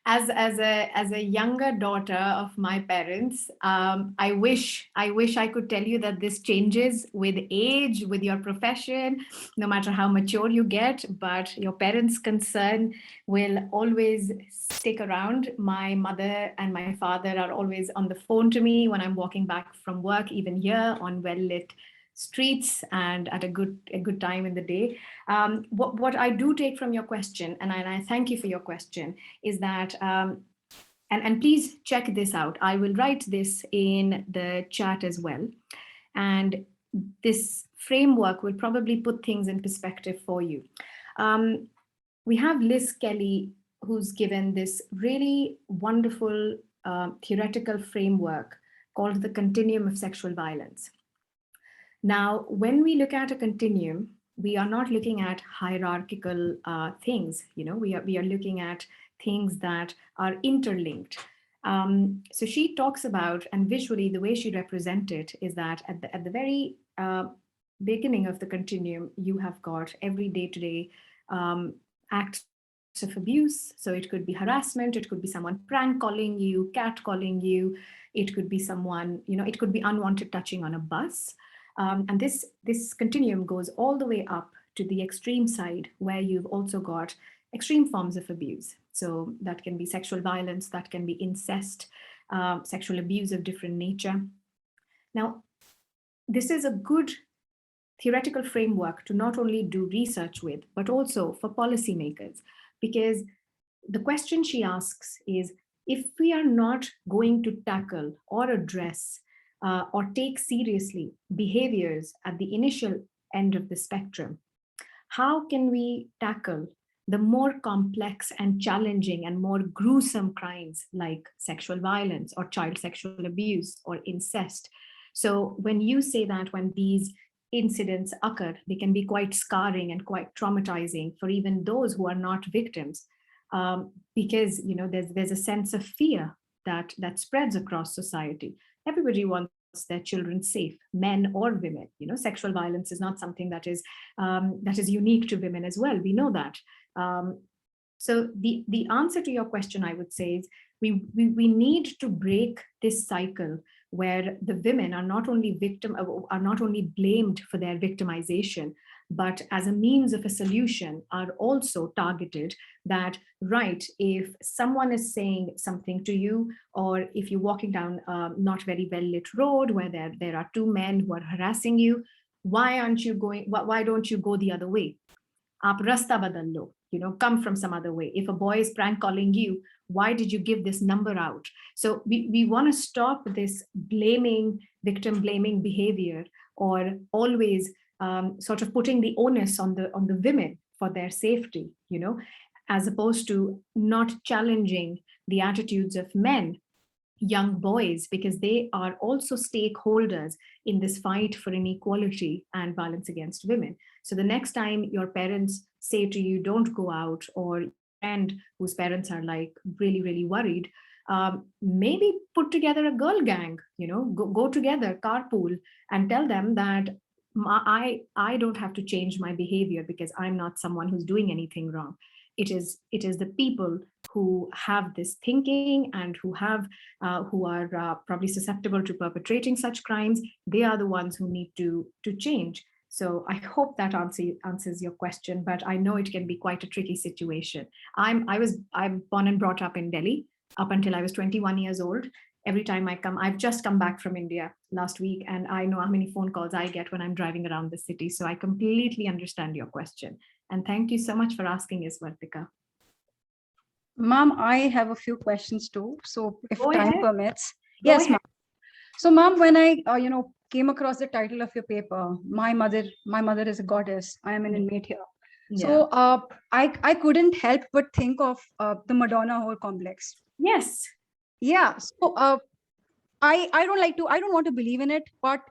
[SPEAKER 3] as a younger daughter of my parents, I wish I could tell you that this changes with age, with your profession, no matter how mature you get, but your parents' concern will always stick around. My mother and my father are always on the phone to me when I'm walking back from work, even here on well-lit streets and at a good time in the day. What I do take from your question, and I thank you for your question, is that, and please check this out. I will write this in the chat as well. And this framework will probably put things in perspective for you. We have Liz Kelly, who's given this really wonderful theoretical framework called the Continuum of Sexual Violence. Now, when we look at a continuum, we are not looking at hierarchical things. We are looking at things that are interlinked. So she talks about, and visually the way she represents it is that at the very beginning of the continuum, you have got every day-to-day acts of abuse. So it could be harassment, it could be someone prank calling you, cat calling you, it could be someone, it could be unwanted touching on a bus. And this continuum goes all the way up to the extreme side, where you've also got extreme forms of abuse. So that can be sexual violence, that can be incest, sexual abuse of different nature. Now, this is a good theoretical framework to not only do research with, but also for policymakers, because the question she asks is, if we are not going to tackle or address or take seriously behaviors at the initial end of the spectrum, how can we tackle the more complex and challenging and more gruesome crimes like sexual violence or child sexual abuse or incest? So when you say that when these incidents occur, they can be quite scarring and quite traumatizing for even those who are not victims, because there's a sense of fear that spreads across society. Everybody wants their children safe, men or women. Sexual violence is not something that is unique to women as well. We know that. So the answer to your question, I would say, is we need to break this cycle where the women are not only blamed for their victimization, but as a means of a solution are also targeted. That, right, if someone is saying something to you, or if you're walking down a not very well lit road where there are two men who are harassing you, why don't you go the other way? Aap rasta badal lo, come from some other way. If a boy is prank calling you, why did you give this number out? So we want to stop this victim blaming behavior, or always sort of putting the onus on the women for their safety, as opposed to not challenging the attitudes of men, young boys, because they are also stakeholders in this fight for inequality and violence against women. So the next time your parents say to you, don't go out, or friend whose parents are like really, really worried, maybe put together a girl gang, go together, carpool, and tell them that I don't have to change my behavior because I'm not someone who's doing anything wrong. It is the people who have this thinking and who are probably susceptible to perpetrating such crimes. They are the ones who need to change. So I hope that answers your question, but I know it can be quite a tricky situation. I'm born and brought up in Delhi up until I was 21 years old. Every time I've just come back from India last week, and I know how many phone calls I get when I'm driving around the city. So I completely understand your question. And thank you so much for asking, Iswartika.
[SPEAKER 1] Ma'am, I have a few questions too. So if
[SPEAKER 3] Go
[SPEAKER 1] time
[SPEAKER 3] ahead.
[SPEAKER 1] permits.
[SPEAKER 3] Go
[SPEAKER 1] Yes,
[SPEAKER 3] ahead.
[SPEAKER 1] ma'am. So ma'am, when I came across the title of your paper, my mother is a goddess, I am an inmate here.
[SPEAKER 3] Yeah.
[SPEAKER 1] So I couldn't help but think of the Madonna whole complex.
[SPEAKER 3] Yes.
[SPEAKER 1] Yeah. So I don't want to believe in it, but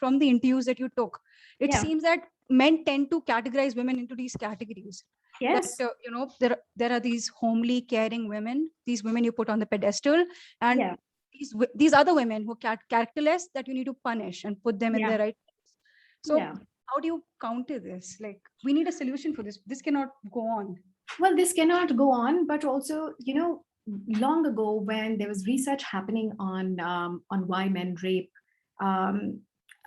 [SPEAKER 1] from the interviews that you took, it
[SPEAKER 3] Yeah.
[SPEAKER 1] seems that men tend to categorize women into these categories.
[SPEAKER 3] Yes.
[SPEAKER 1] That, there are these homely, caring women, these women you put on the pedestal, and
[SPEAKER 3] Yeah.
[SPEAKER 1] these other women who are characterless that you need to punish and put them in
[SPEAKER 3] Yeah.
[SPEAKER 1] their right place. So
[SPEAKER 3] Yeah.
[SPEAKER 1] how do you counter this? Like, we need a solution for this. This cannot go on.
[SPEAKER 3] Well, this cannot go on, but also, long ago when there was research happening on why men rape,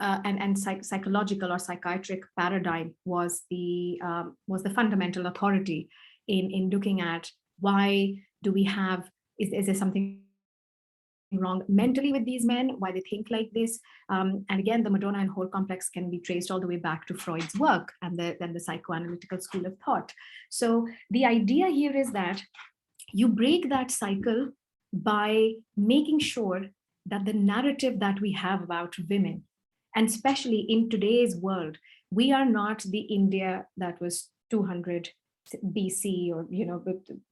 [SPEAKER 3] and psychological or psychiatric paradigm was the fundamental authority in looking at why do we have, is there something wrong mentally with these men, why they think like this. And again, the Madonna and whore complex can be traced all the way back to Freud's work and then the psychoanalytical school of thought. So the idea here is that you break that cycle by making sure that the narrative that we have about women, and especially in today's world, we are not the India that was 200 BC or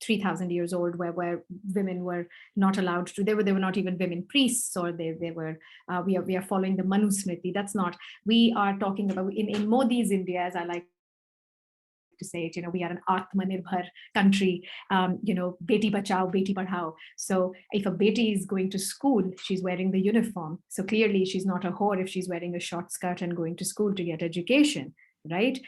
[SPEAKER 3] 3,000 years old, where women were not allowed to. They were not even women priests, or they were. We are following the Manusmriti. That's not. We are talking about in Modi's India, as I like to say it. We are an Atmanirbhar country. Beti bachao, beti padhao. So if a beti is going to school, she's wearing the uniform. So clearly, she's not a whore if she's wearing a short skirt and going to school to get education, right?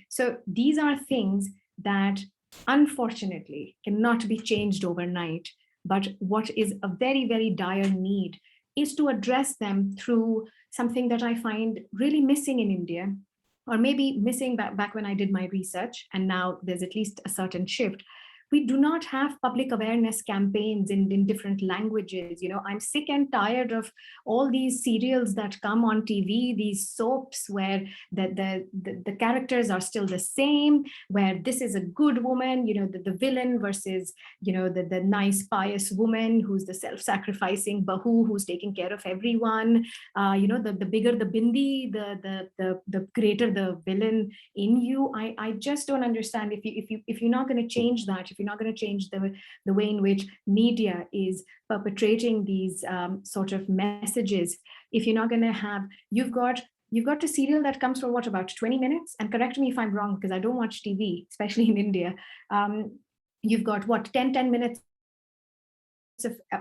[SPEAKER 3] So these are things that unfortunately cannot be changed overnight. But what is a very, very dire need is to address them through something that I find really missing in India, or maybe missing back when I did my research, and now there's at least a certain shift. We do not have public awareness campaigns in different languages. I'm sick and tired of all these serials that come on TV, these soaps where the characters are still the same, where this is a good woman, the villain versus, the nice, pious woman who's the self-sacrificing bahu who's taking care of everyone. The bigger the bindi, the greater the villain in you. I just don't understand if you're not going to change that, if if you're not going to change the way in which media is perpetrating these sort of messages, if you're not going to have, you've got a serial that comes for what, about 20 minutes? And correct me if I'm wrong, because I don't watch TV, especially in India. You've got what, 10 minutes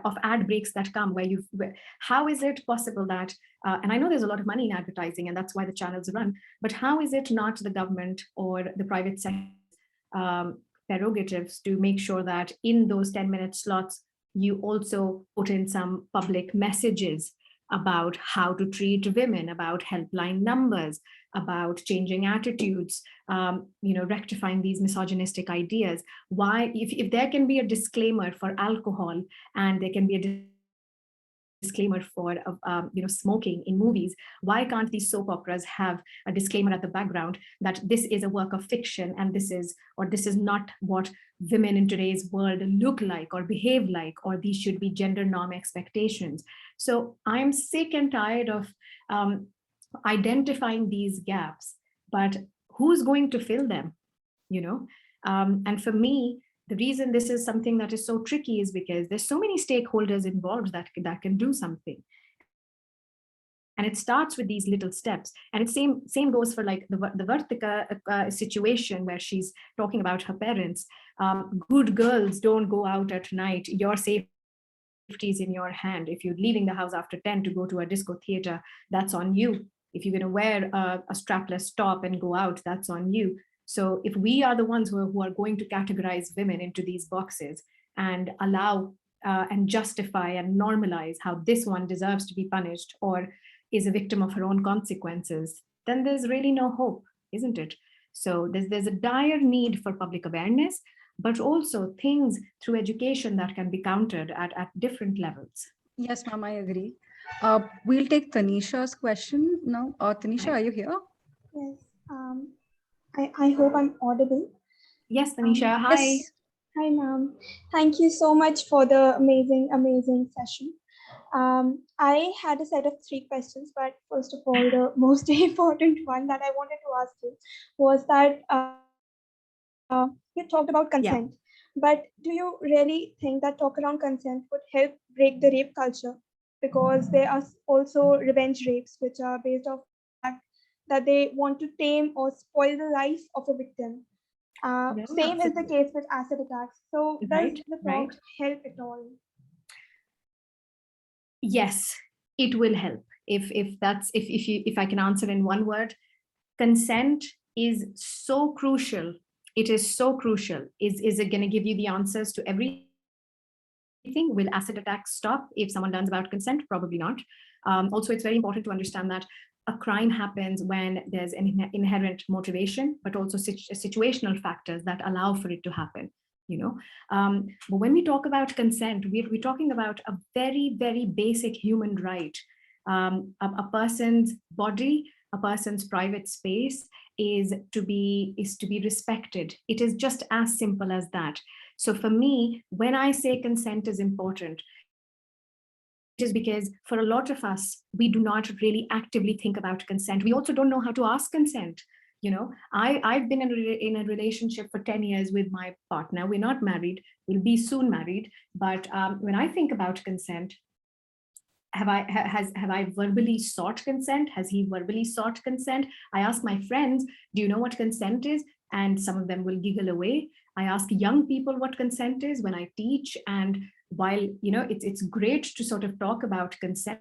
[SPEAKER 3] of ad breaks that come how is it possible that, and I know there's a lot of money in advertising and that's why the channels run, but how is it not the government or the private sector prerogatives to make sure that in those 10-minute slots, you also put in some public messages about how to treat women, about helpline numbers, about changing attitudes, rectifying these misogynistic ideas? Why, if there can be a disclaimer for alcohol and there can be a disclaimer for smoking in movies, why can't these soap operas have a disclaimer at the background that this is a work of fiction and this is not what women in today's world look like or behave like, or these should be gender norm expectations? So I'm sick and tired of identifying these gaps, but who's going to fill them? And for me, the reason this is something that is so tricky is because there's so many stakeholders involved that can do something. And it starts with these little steps. And it's same goes for like the Vartika situation where she's talking about her parents. Good girls don't go out at night. Your safety is in your hand. If you're leaving the house after 10 to go to a disco theater, that's on you. If you're going to wear a strapless top and go out, that's on you. So if we are the ones who are going to categorize women into these boxes and allow and justify and normalize how this one deserves to be punished or is a victim of her own consequences, then there's really no hope, isn't it? So there's a dire need for public awareness, but also things through education that can be countered at different levels.
[SPEAKER 5] Yes, ma'am, I agree. We'll take Tanisha's question now. Tanisha, are you here?
[SPEAKER 7] Yes. I hope I'm audible.
[SPEAKER 3] Yes, Tanisha. Hi.
[SPEAKER 5] Yes.
[SPEAKER 7] Hi, ma'am. Thank you so much for the amazing session. I had a set of 3 questions, but first of all, the most important one that I wanted to ask you was that you talked about consent, but do you really think that talk around consent would help break the rape culture? Because there are also revenge rapes, which are based off the fact that they want to tame or spoil the life of a victim. Same is the case with acid attacks. So does the talk help at all?
[SPEAKER 3] Yes, it will help. If I can answer in one word, consent is so crucial. It is so crucial. Is it going to give you the answers to everything? Will acid attacks stop if someone learns about consent? Probably not. Also, it's very important to understand that a crime happens when there's an inherent motivation, but also situational factors that allow for it to happen. But when we talk about consent, we're talking about a very, very basic human right. A person's body, a person's private space is to be respected. It is just as simple as that. So for me, when I say consent is important, it is because for a lot of us, we do not really actively think about consent. We also don't know how to ask consent. I've been in a relationship for 10 years with my partner. We're not married. We'll be soon married. But when I think about consent, have I verbally sought consent? Has he verbally sought consent? I ask my friends, do you know what consent is? And some of them will giggle away. I ask young people what consent is when I teach. And while it's great to sort of talk about consent,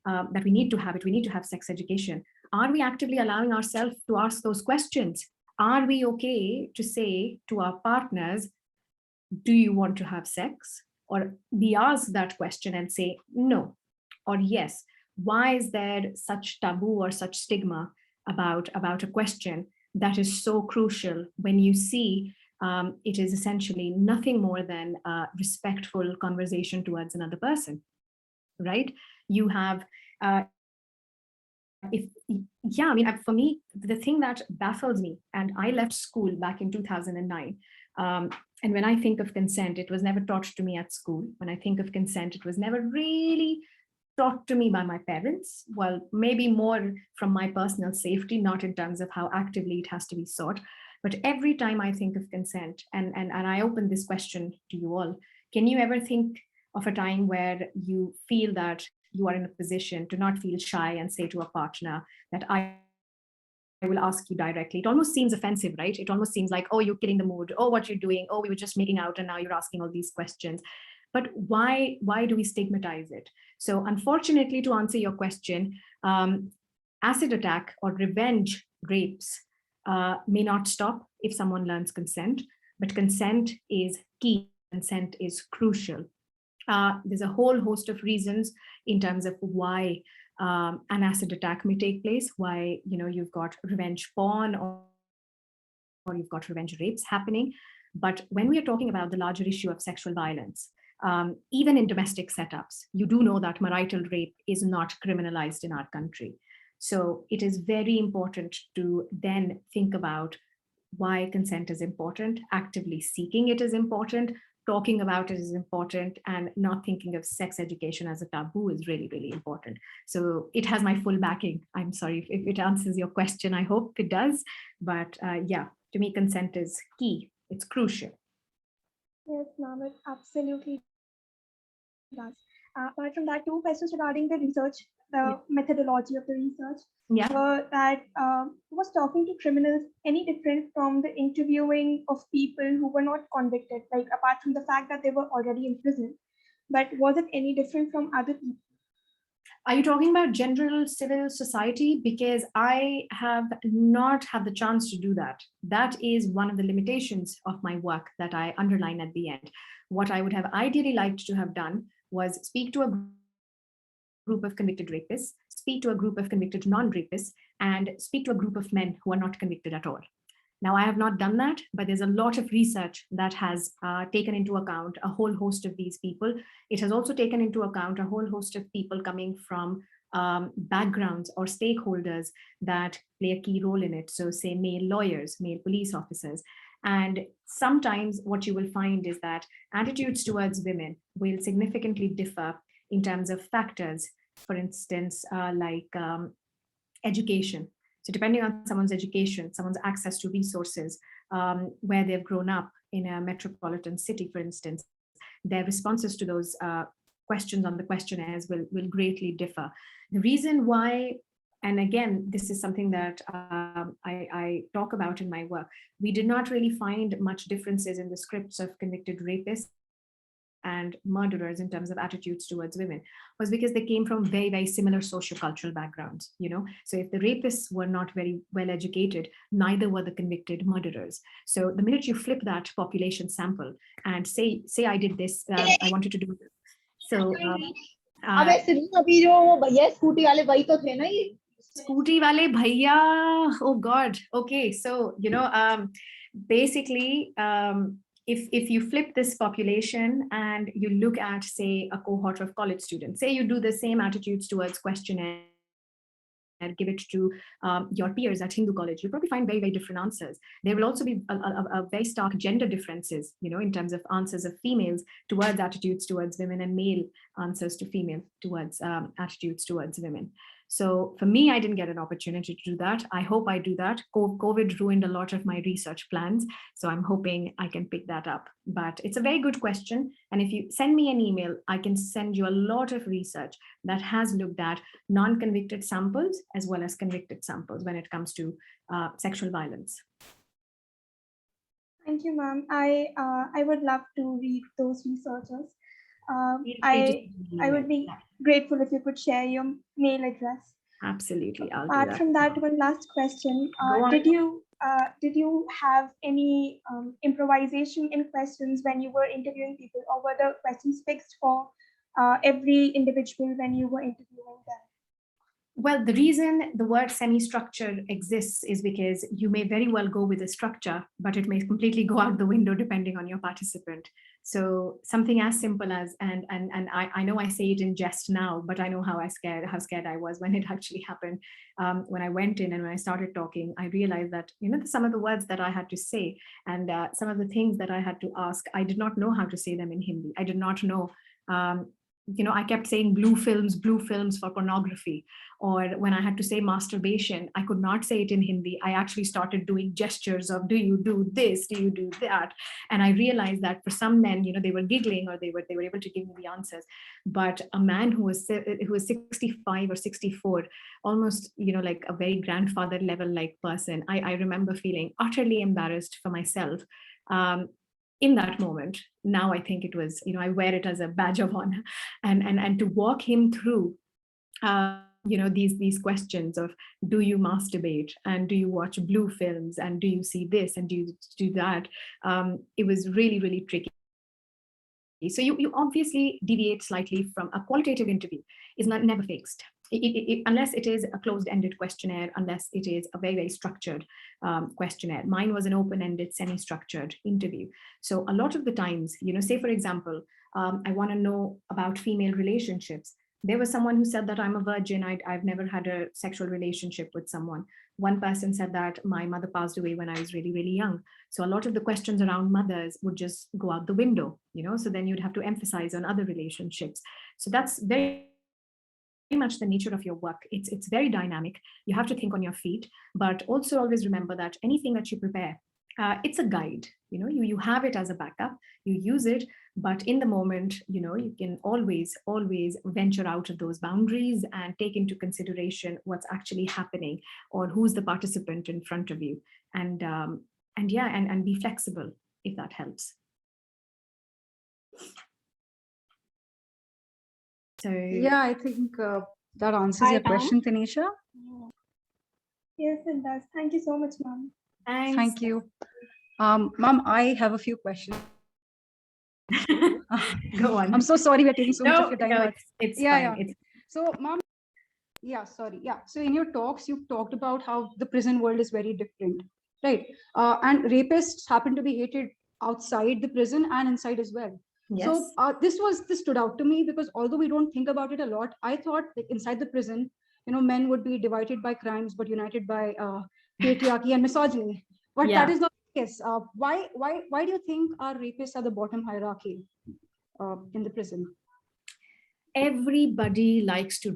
[SPEAKER 3] that we need to have it, we need to have sex education. Are we actively allowing ourselves to ask those questions? Are we okay to say to our partners, do you want to have sex? Or we ask that question and say no or yes. Why is there such taboo or such stigma about a question that is so crucial when you see it is essentially nothing more than a respectful conversation towards another person, right? You have, for me, the thing that baffles me, and I left school back in 2009, and when I think of consent, it was never taught to me at school. When I think of consent, it was never really taught to me by my parents. Well, maybe more from my personal safety, not in terms of how actively it has to be sought. But every time I think of consent, and I open this question to you all, can you ever think of a time where you feel that you are in a position to not feel shy and say to a partner that I will ask you directly? It almost seems offensive, right? It almost seems like, oh, you're killing the mood. Oh, what you're doing. Oh, we were just making out and now you're asking all these questions. But why do we stigmatize it? So unfortunately, to answer your question, acid attack or revenge rapes may not stop if someone learns consent, but consent is key. Consent is crucial. There's a whole host of reasons in terms of why an acid attack may take place, why you've got revenge porn or you've got revenge rapes happening. But when we are talking about the larger issue of sexual violence, even in domestic setups, you do know that marital rape is not criminalized in our country. So it is very important to then think about why consent is important, actively seeking it is important, talking about it is important, and not thinking of sex education as a taboo is really, really important. So it has my full backing. I'm sorry if it answers your question. I hope it does. But yeah, to me, consent is key. It's crucial.
[SPEAKER 7] Yes, ma'am, it absolutely does. Apart from that, 2 questions regarding the research, the methodology of the research. That was talking to criminals any different from the interviewing of people who were not convicted, like apart from the fact that they were already in prison, but was it any different from other people?
[SPEAKER 3] Are you talking about general civil society? Because I have not had the chance to do that. That is one of the limitations of my work that I underline at the end. What I would have ideally liked to have done was speak to a group of convicted rapists, speak to a group of convicted non-rapists, and speak to a group of men who are not convicted at all. Now, I have not done that, but there's a lot of research that has taken into account a whole host of these people. It has also taken into account a whole host of people coming from backgrounds or stakeholders that play a key role in it. So say male lawyers, male police officers. And sometimes what you will find is that attitudes towards women will significantly differ in terms of factors, for instance, like education. So depending on someone's education, someone's access to resources, where they've grown up in a metropolitan city, for instance, their responses to those questions on the questionnaires will greatly differ. The reason why, and again, this is something that I talk about in my work, we did not really find much differences in the scripts of convicted rapists and murderers in terms of attitudes towards women, was because they came from very, very similar sociocultural backgrounds, So if the rapists were not very well educated, neither were the convicted murderers. So the minute you flip that population sample and say I did this, I wanted to do this. So Scooty wale bhaiya, oh God. Okay, so basically, if you flip this population and you look at, say, a cohort of college students, say you do the same attitudes towards questionnaire and give it to your peers at Hindu college, you'll probably find very, very different answers. There will also be a very stark gender differences, in terms of answers of females towards attitudes towards women and male answers to female towards attitudes towards women. So for me, I didn't get an opportunity to do that. I hope I do that. COVID ruined a lot of my research plans. So I'm hoping I can pick that up. But it's a very good question. And if you send me an email, I can send you a lot of research that has looked at non-convicted samples as well as convicted samples when it comes to sexual violence.
[SPEAKER 7] Thank you, ma'am. I would love to read those researchers. I would be grateful if you could share your mail address.
[SPEAKER 3] Absolutely, I'll do
[SPEAKER 7] Apart
[SPEAKER 3] that.
[SPEAKER 7] from that, one last question. Did you have any improvisation in questions when you were interviewing people, or were the questions fixed for every individual when you were interviewing them?
[SPEAKER 3] Well, the reason the word semi-structured exists is because you may very well go with a structure, but it may completely go out the window depending on your participant. So something as simple as, and I know I say it in jest now, but I know how scared I was when it actually happened. When I went in and when I started talking, I realized that, some of the words that I had to say and some of the things that I had to ask, I did not know how to say them in Hindi. I did not know I kept saying blue films for pornography. Or when I had to say masturbation, I could not say it in Hindi. I actually started doing gestures of, do you do this? Do you do that? And I realized that for some men, they were giggling, or they were able to give me the answers. But a man who was 65 or 64, almost, like a very grandfather level like person, I remember feeling utterly embarrassed for myself. In that moment. Now I think it was, I wear it as a badge of honor, and to walk him through, these questions of, do you masturbate, and do you watch blue films, and do you see this, and do you do that? It was really, really tricky. So you obviously deviate slightly from a qualitative interview. Is never fixed. Unless it is a closed-ended questionnaire, unless it is a very, very structured questionnaire. Mine was an open-ended, semi-structured interview. So a lot of the times, say for example, I want to know about female relationships. There was someone who said that I'm a virgin. I've never had a sexual relationship with someone. One person said that my mother passed away when I was really, really young. So a lot of the questions around mothers would just go out the window, so then you'd have to emphasize on other relationships. So that's very much the nature of your work. It's very dynamic. You have to think on your feet, but also always remember that anything that you prepare, it's a guide. You have it as a backup, you use it, but in the moment, you can always venture out of those boundaries and take into consideration what's actually happening, or who's the participant in front of you, and be flexible, if that helps. So
[SPEAKER 5] yeah, I think that answers your question, Tanisha.
[SPEAKER 7] Yes, it does. Thank you so much, ma'am.
[SPEAKER 3] Thanks.
[SPEAKER 5] Thank you. Ma'am, I have a few questions.
[SPEAKER 3] Go on.
[SPEAKER 5] I'm so sorry we're taking so much of your time.
[SPEAKER 3] No,
[SPEAKER 5] but
[SPEAKER 3] it's
[SPEAKER 5] yeah,
[SPEAKER 3] fine.
[SPEAKER 5] yeah. So, ma'am, so in your talks, you've talked about how the prison world is very different, right? And rapists happen to be hated outside the prison and inside as well.
[SPEAKER 3] Yes.
[SPEAKER 5] So this stood out to me, because although we don't think about it a lot, I thought that inside the prison, men would be divided by crimes but united by patriarchy and misogyny. But
[SPEAKER 3] Yeah.
[SPEAKER 5] that is not the case. Why do you think our rapists are the bottom hierarchy in the prison?
[SPEAKER 3] Everybody likes to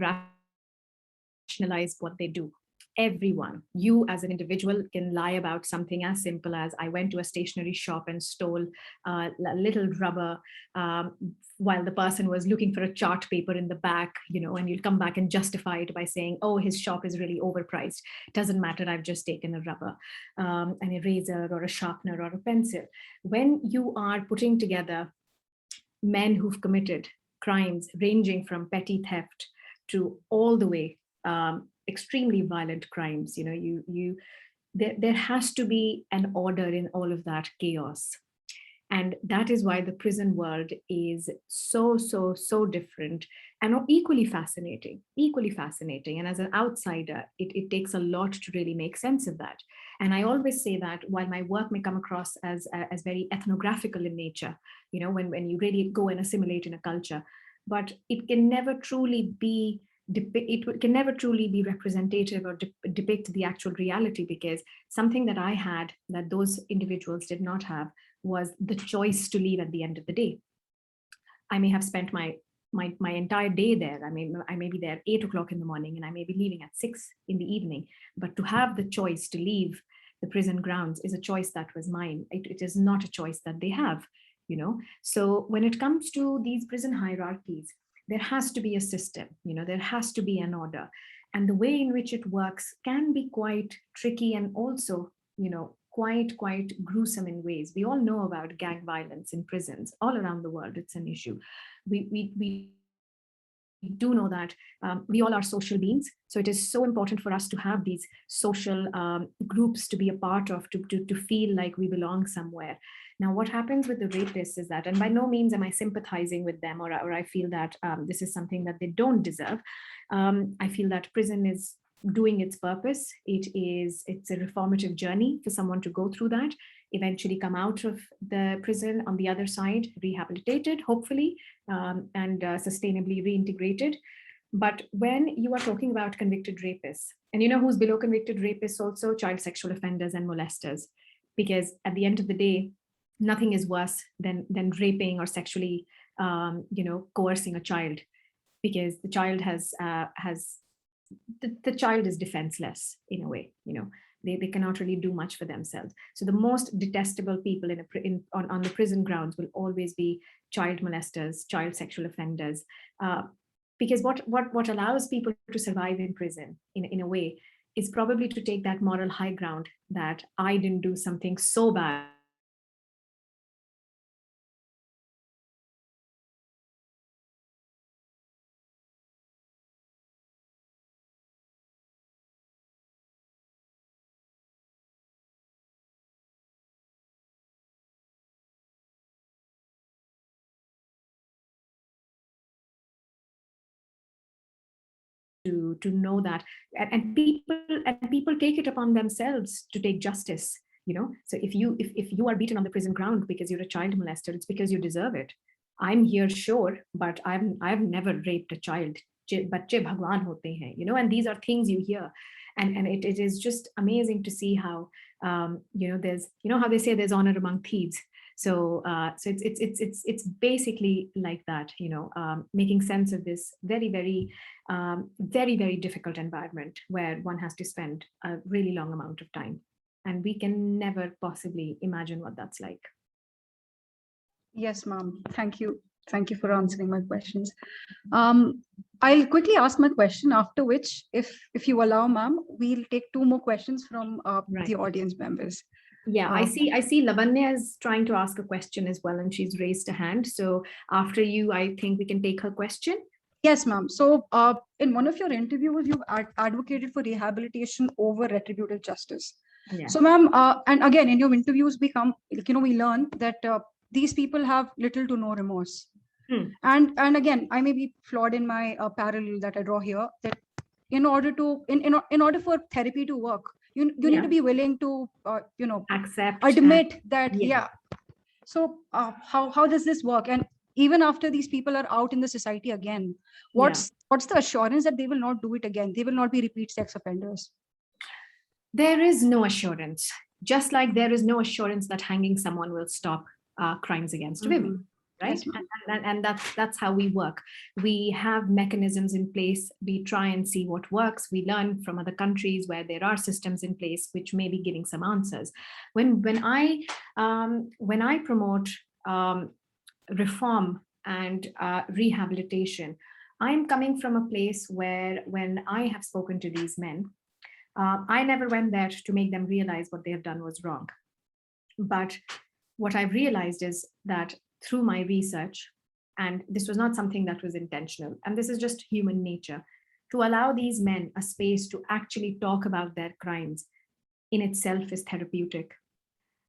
[SPEAKER 3] rationalize what they do. Everyone. You as an individual can lie about something as simple as, I went to a stationery shop and stole a little rubber while the person was looking for a chart paper in the back, and you'll come back and justify it by saying, oh, his shop is really overpriced. Doesn't matter, I've just taken a rubber, an eraser or a sharpener or a pencil. When you are putting together men who've committed crimes ranging from petty theft to all the way extremely violent crimes, there has to be an order in all of that chaos. And that is why the prison world is so different and equally fascinating. And as an outsider, it takes a lot to really make sense of that. And I always say that while my work may come across as very ethnographical in nature, when you really go and assimilate in a culture, but it can never truly be representative or depict the actual reality, because something that I had that those individuals did not have was the choice to leave at the end of the day. I may have spent my entire day there. I may be there 8 o'clock in the morning and I may be leaving at 6 in the evening, but to have the choice to leave the prison grounds is a choice that was mine. It is not a choice that they have, So when it comes to these prison hierarchies, there has to be a system, there has to be an order. And the way in which it works can be quite tricky and also, quite gruesome in ways. We all know about gang violence in prisons all around the world. It's an issue. We do know that we all are social beings. So it is so important for us to have these social groups to be a part of, to feel like we belong somewhere. Now, what happens with the rapists is that, and by no means am I sympathizing with them, or I feel that this is something that they don't deserve. I feel that prison is doing its purpose. It's a reformative journey for someone to go through that, eventually come out of the prison on the other side, rehabilitated, hopefully, and sustainably reintegrated. But when you are talking about convicted rapists, and who's below convicted rapists also? Child sexual offenders and molesters, because at the end of the day, nothing is worse than raping or sexually coercing a child, because the child the child is defenseless in a way. They cannot really do much for themselves. So the most detestable people on the prison grounds will always be child molesters, child sexual offenders, because what allows people to survive in prison in a way is probably to take that moral high ground that I didn't do something so bad to know that, and people take it upon themselves to take justice. So if you are beaten on the prison ground because you're a child molester, it's because you deserve it. I'm here, sure, but I've never raped a child. Bacche bhagwan hote hain, and these are things you hear, and it is just amazing to see how there's, how they say there's honor among thieves. So it's basically like that, making sense of this very, very, very, very difficult environment where one has to spend a really long amount of time, and we can never possibly imagine what that's like.
[SPEAKER 5] Yes, ma'am. Thank you. Thank you for answering my questions. I'll quickly ask my question, after which, if you allow, ma'am, we'll take 2 more questions from
[SPEAKER 3] Right.
[SPEAKER 5] the audience members.
[SPEAKER 3] Yeah, I see Lavanya is trying to ask a question as well, and she's raised a hand. So after you, I think we can take her question.
[SPEAKER 5] Yes, ma'am. So in one of your interviews, you've advocated for rehabilitation over retributive justice.
[SPEAKER 3] Yeah.
[SPEAKER 5] So, ma'am, and again, in your interviews, we learn that these people have little to no remorse. And again, I may be flawed in my parallel that I draw here, that in order for therapy to work, you need to be willing to
[SPEAKER 3] accept,
[SPEAKER 5] admit that So how does this work? And even after these people are out in the society again, what's the assurance that they will not do it again? They will not be repeat sex offenders?
[SPEAKER 3] There is no assurance, just like there is no assurance that hanging someone will stop crimes against women. Right.
[SPEAKER 5] Yes,
[SPEAKER 3] and that's how we work. We have mechanisms in place. We try and see what works. We learn from other countries where there are systems in place which may be giving some answers. When I promote reform and rehabilitation, I'm coming from a place where, when I have spoken to these men, I never went there to make them realize what they have done was wrong. But what I've realized is that through my research, and this was not something that was intentional, and this is just human nature, to allow these men a space to actually talk about their crimes in itself is therapeutic.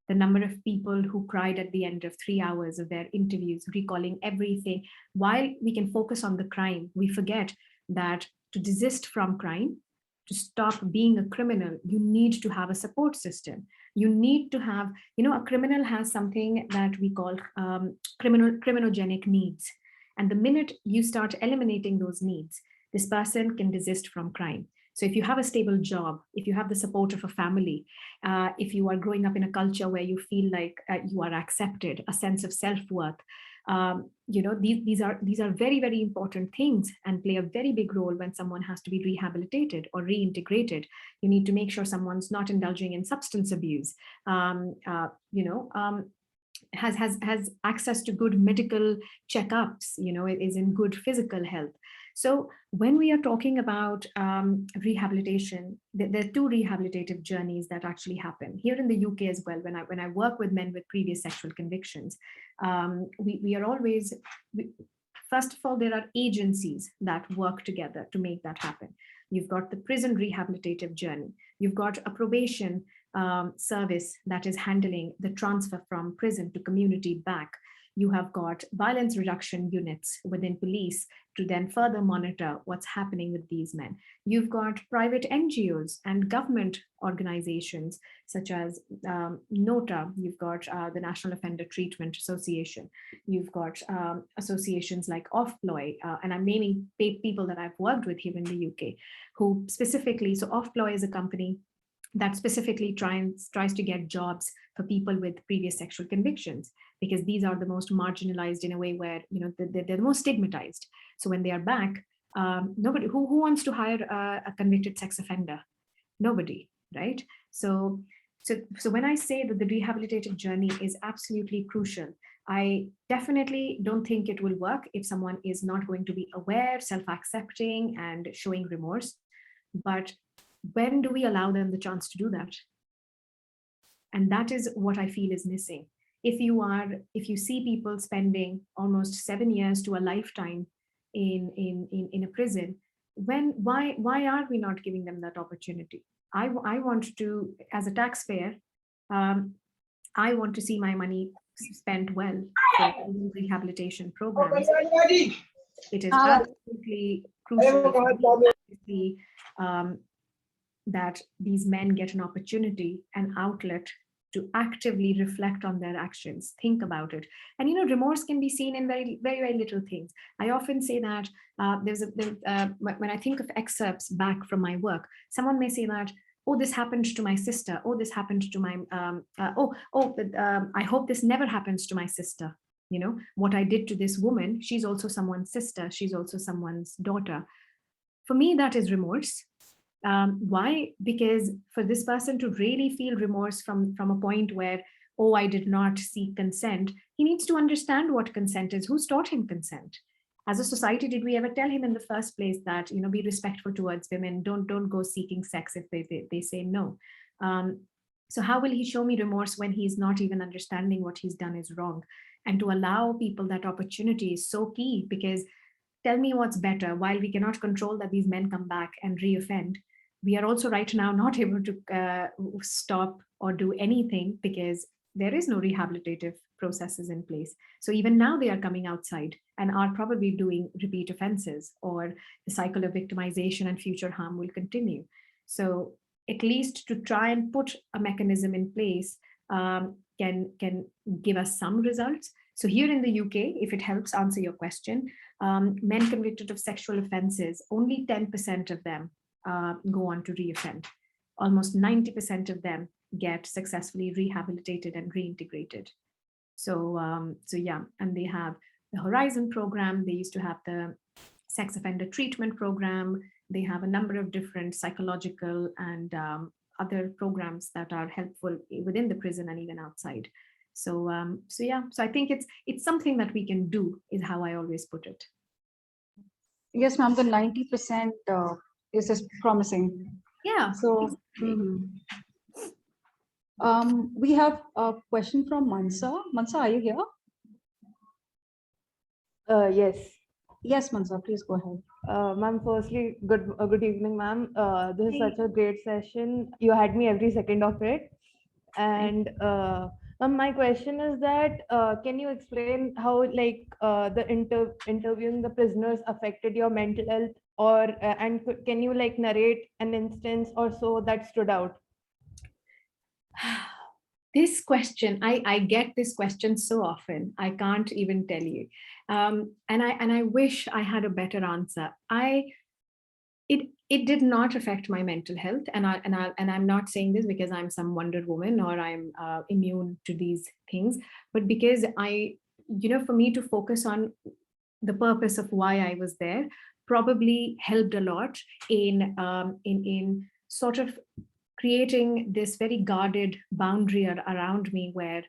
[SPEAKER 3] The number of people who cried at the end of 3 hours of their interviews, recalling everything, while we can focus on the crime, we forget that to desist from crime, to stop being a criminal, you need to have a support system. You need to have, a criminal has something that we call criminogenic needs. And the minute you start eliminating those needs, this person can desist from crime. So if you have a stable job, if you have the support of a family, if you are growing up in a culture where you feel like you are accepted, a sense of self-worth, these are very, very important things and play a very big role when someone has to be rehabilitated or reintegrated. You need to make sure someone's not indulging in substance abuse, has access to good medical checkups, is in good physical health. So when we are talking about rehabilitation, there are 2 rehabilitative journeys that actually happen here in the UK as well. When I work with men with previous sexual convictions, we are always, first of all, there are agencies that work together to make that happen. You've got the prison rehabilitative journey. You've got a probation service that is handling the transfer from prison to community back. You have got violence reduction units within police to then further monitor what's happening with these men. You've got private NGOs and government organizations such as NOTA. You've got the National Offender Treatment Association. You've got associations like Offploy, and I'm naming people that I've worked with here in the UK who specifically, so Offploy is a company that specifically tries to get jobs for people with previous sexual convictions. because these are the most marginalized in a way where, you know, they're the most stigmatized. So when they are back, nobody who wants to hire a convicted sex offender? Nobody, right? So when I say that the rehabilitative journey is absolutely crucial, I definitely don't think it will work if someone is not going to be aware, self-accepting, and showing remorse. But when do we allow them the chance to do that? And that is what I feel is missing. If you see people spending almost 7 years to a lifetime in a prison, why are we not giving them that opportunity? I want to, as a taxpayer, I want to see my money spent well for rehabilitation programs. It is absolutely crucial to see that these men get an opportunity, an outlet to actively reflect on their actions, think about it. And, you know, remorse can be seen in very, very, very little things. I often say that when I think of excerpts back from my work, someone may say that, oh, this happened to my sister. Oh, this happened to my, I hope this never happens to my sister. You know, what I did to this woman, she's also someone's sister. She's also someone's daughter. For me, that is remorse. Why? Because for this person to really feel remorse from a point where, oh, I did not seek consent, he needs to understand what consent is. Who's taught him consent? As a society, did we ever tell him in the first place that, you know, be respectful towards women, don't go seeking sex if they say no? So how will he show me remorse when he's not even understanding what he's done is wrong? And to allow people that opportunity is so key, because tell me what's better. While we cannot control that these men come back and reoffend, we are also right now not able to stop or do anything because there is no rehabilitative processes in place. So even now they are coming outside and are probably doing repeat offenses, or the cycle of victimization and future harm will continue. So at least to try and put a mechanism in place can give us some results. So here in the UK, if it helps answer your question, men convicted of sexual offenses, only 10% of them go on to reoffend. Almost 90% of them get successfully rehabilitated and reintegrated. So yeah, and they have the Horizon program. They used to have the sex offender treatment program. They have a number of different psychological and other programs that are helpful within the prison and even outside. So yeah, so I think it's something that we can do, is how I always put it.
[SPEAKER 5] Yes, ma'am, the 90% is just promising.
[SPEAKER 3] Yeah.
[SPEAKER 5] So we have a question from Mansa. Mansa, are you here?
[SPEAKER 8] Yes.
[SPEAKER 5] Yes, Mansa, please go ahead.
[SPEAKER 8] Ma'am, firstly, good evening, ma'am. This is such a great session. You had me every second of it. And ma'am, my question is that, can you explain how the interviewing the prisoners affected your mental health, or and can you narrate an instance or so that stood out?
[SPEAKER 3] This question, I get this question so often, I can't even tell you. And I wish I had a better answer. It did not affect my mental health, and I'm not saying this because I'm some Wonder Woman or I'm immune to these things, but because for me to focus on the purpose of why I was there probably helped a lot in sort of creating this very guarded boundary around me, where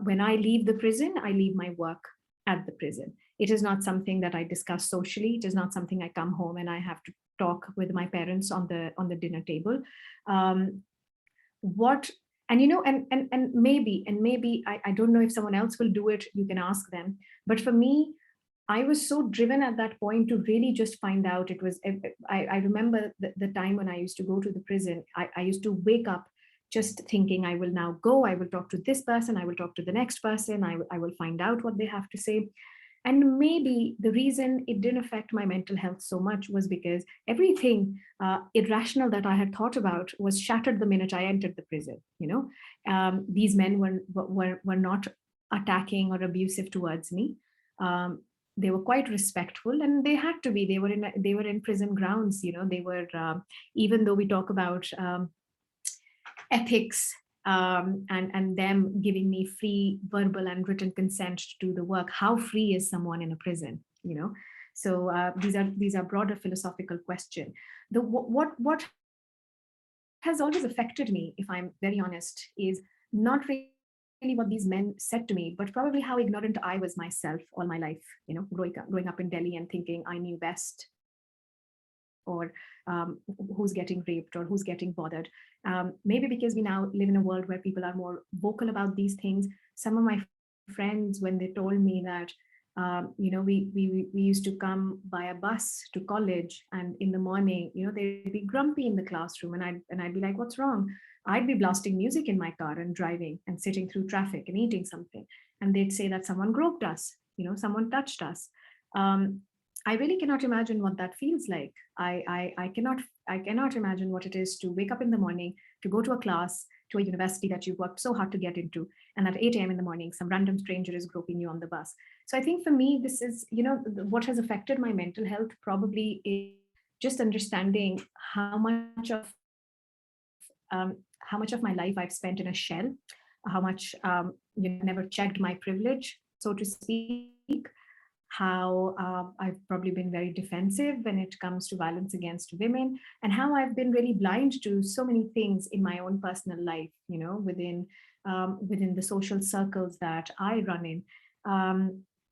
[SPEAKER 3] when I leave the prison, I leave my work at the prison. It is not something that I discuss socially. It is not something I come home and I have to talk with my parents on the dinner table. Maybe I don't know if someone else will do it. You can ask them. But for me, I was so driven at that point to really just find out. It was, I remember the time when I used to go to the prison, I used to wake up just thinking, I will now go, I will talk to this person, I will talk to the next person, I will find out what they have to say. And maybe the reason it didn't affect my mental health so much was because everything irrational that I had thought about was shattered the minute I entered the prison. These men were not attacking or abusive towards me. They were quite respectful, and they had to be. They were in prison grounds. They were, even though we talk about ethics, and them giving me free verbal and written consent to do the work. How free is someone in a prison, you know? So these are broader philosophical questions. What has always affected me, if I'm very honest, is not really what these men said to me, but probably how ignorant I was myself all my life, you know, growing up in Delhi and thinking I knew best, or who's getting raped or who's getting bothered. Maybe because we now live in a world where people are more vocal about these things. Some of my friends, when they told me that, you know, we used to come by a bus to college, and in the morning, you know, they'd be grumpy in the classroom, and I'd be like, what's wrong? I'd be blasting music in my car and driving and sitting through traffic and eating something, and they'd say that someone groped us, you know, someone touched us. I really cannot imagine what that feels like. I cannot imagine what it is to wake up in the morning, to go to a class, to a university that you've worked so hard to get into, and at 8 a.m. in the morning, some random stranger is groping you on the bus. So I think for me, this is, you know, what has affected my mental health probably is just understanding how much of my life I've spent in a shell, how much you know, never checked my privilege, so to speak, how I've probably been very defensive when it comes to violence against women, and how I've been really blind to so many things in my own personal life, you know, within the social circles that I run in.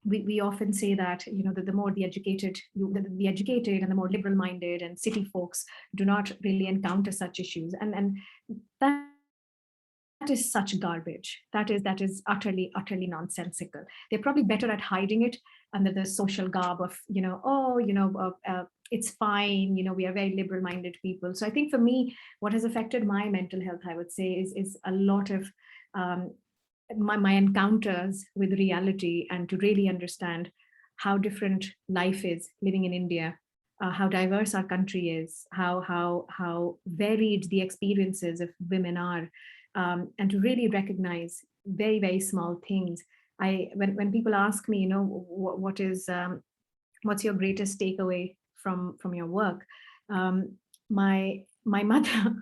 [SPEAKER 3] We often say that, you know, that the more the educated and the more liberal-minded and city folks do not really encounter such issues, and that is such garbage. That is utterly nonsensical. They're probably better at hiding it under the social garb of, you know, oh, you know, it's fine, you know, we are very liberal-minded people. So I think for me, what has affected my mental health, I would say, is a lot of my encounters with reality, and to really understand how different life is living in India, how diverse our country is, how varied the experiences of women are, and to really recognize very, very small things. When people ask me, you know, what's your greatest takeaway from your work, my mother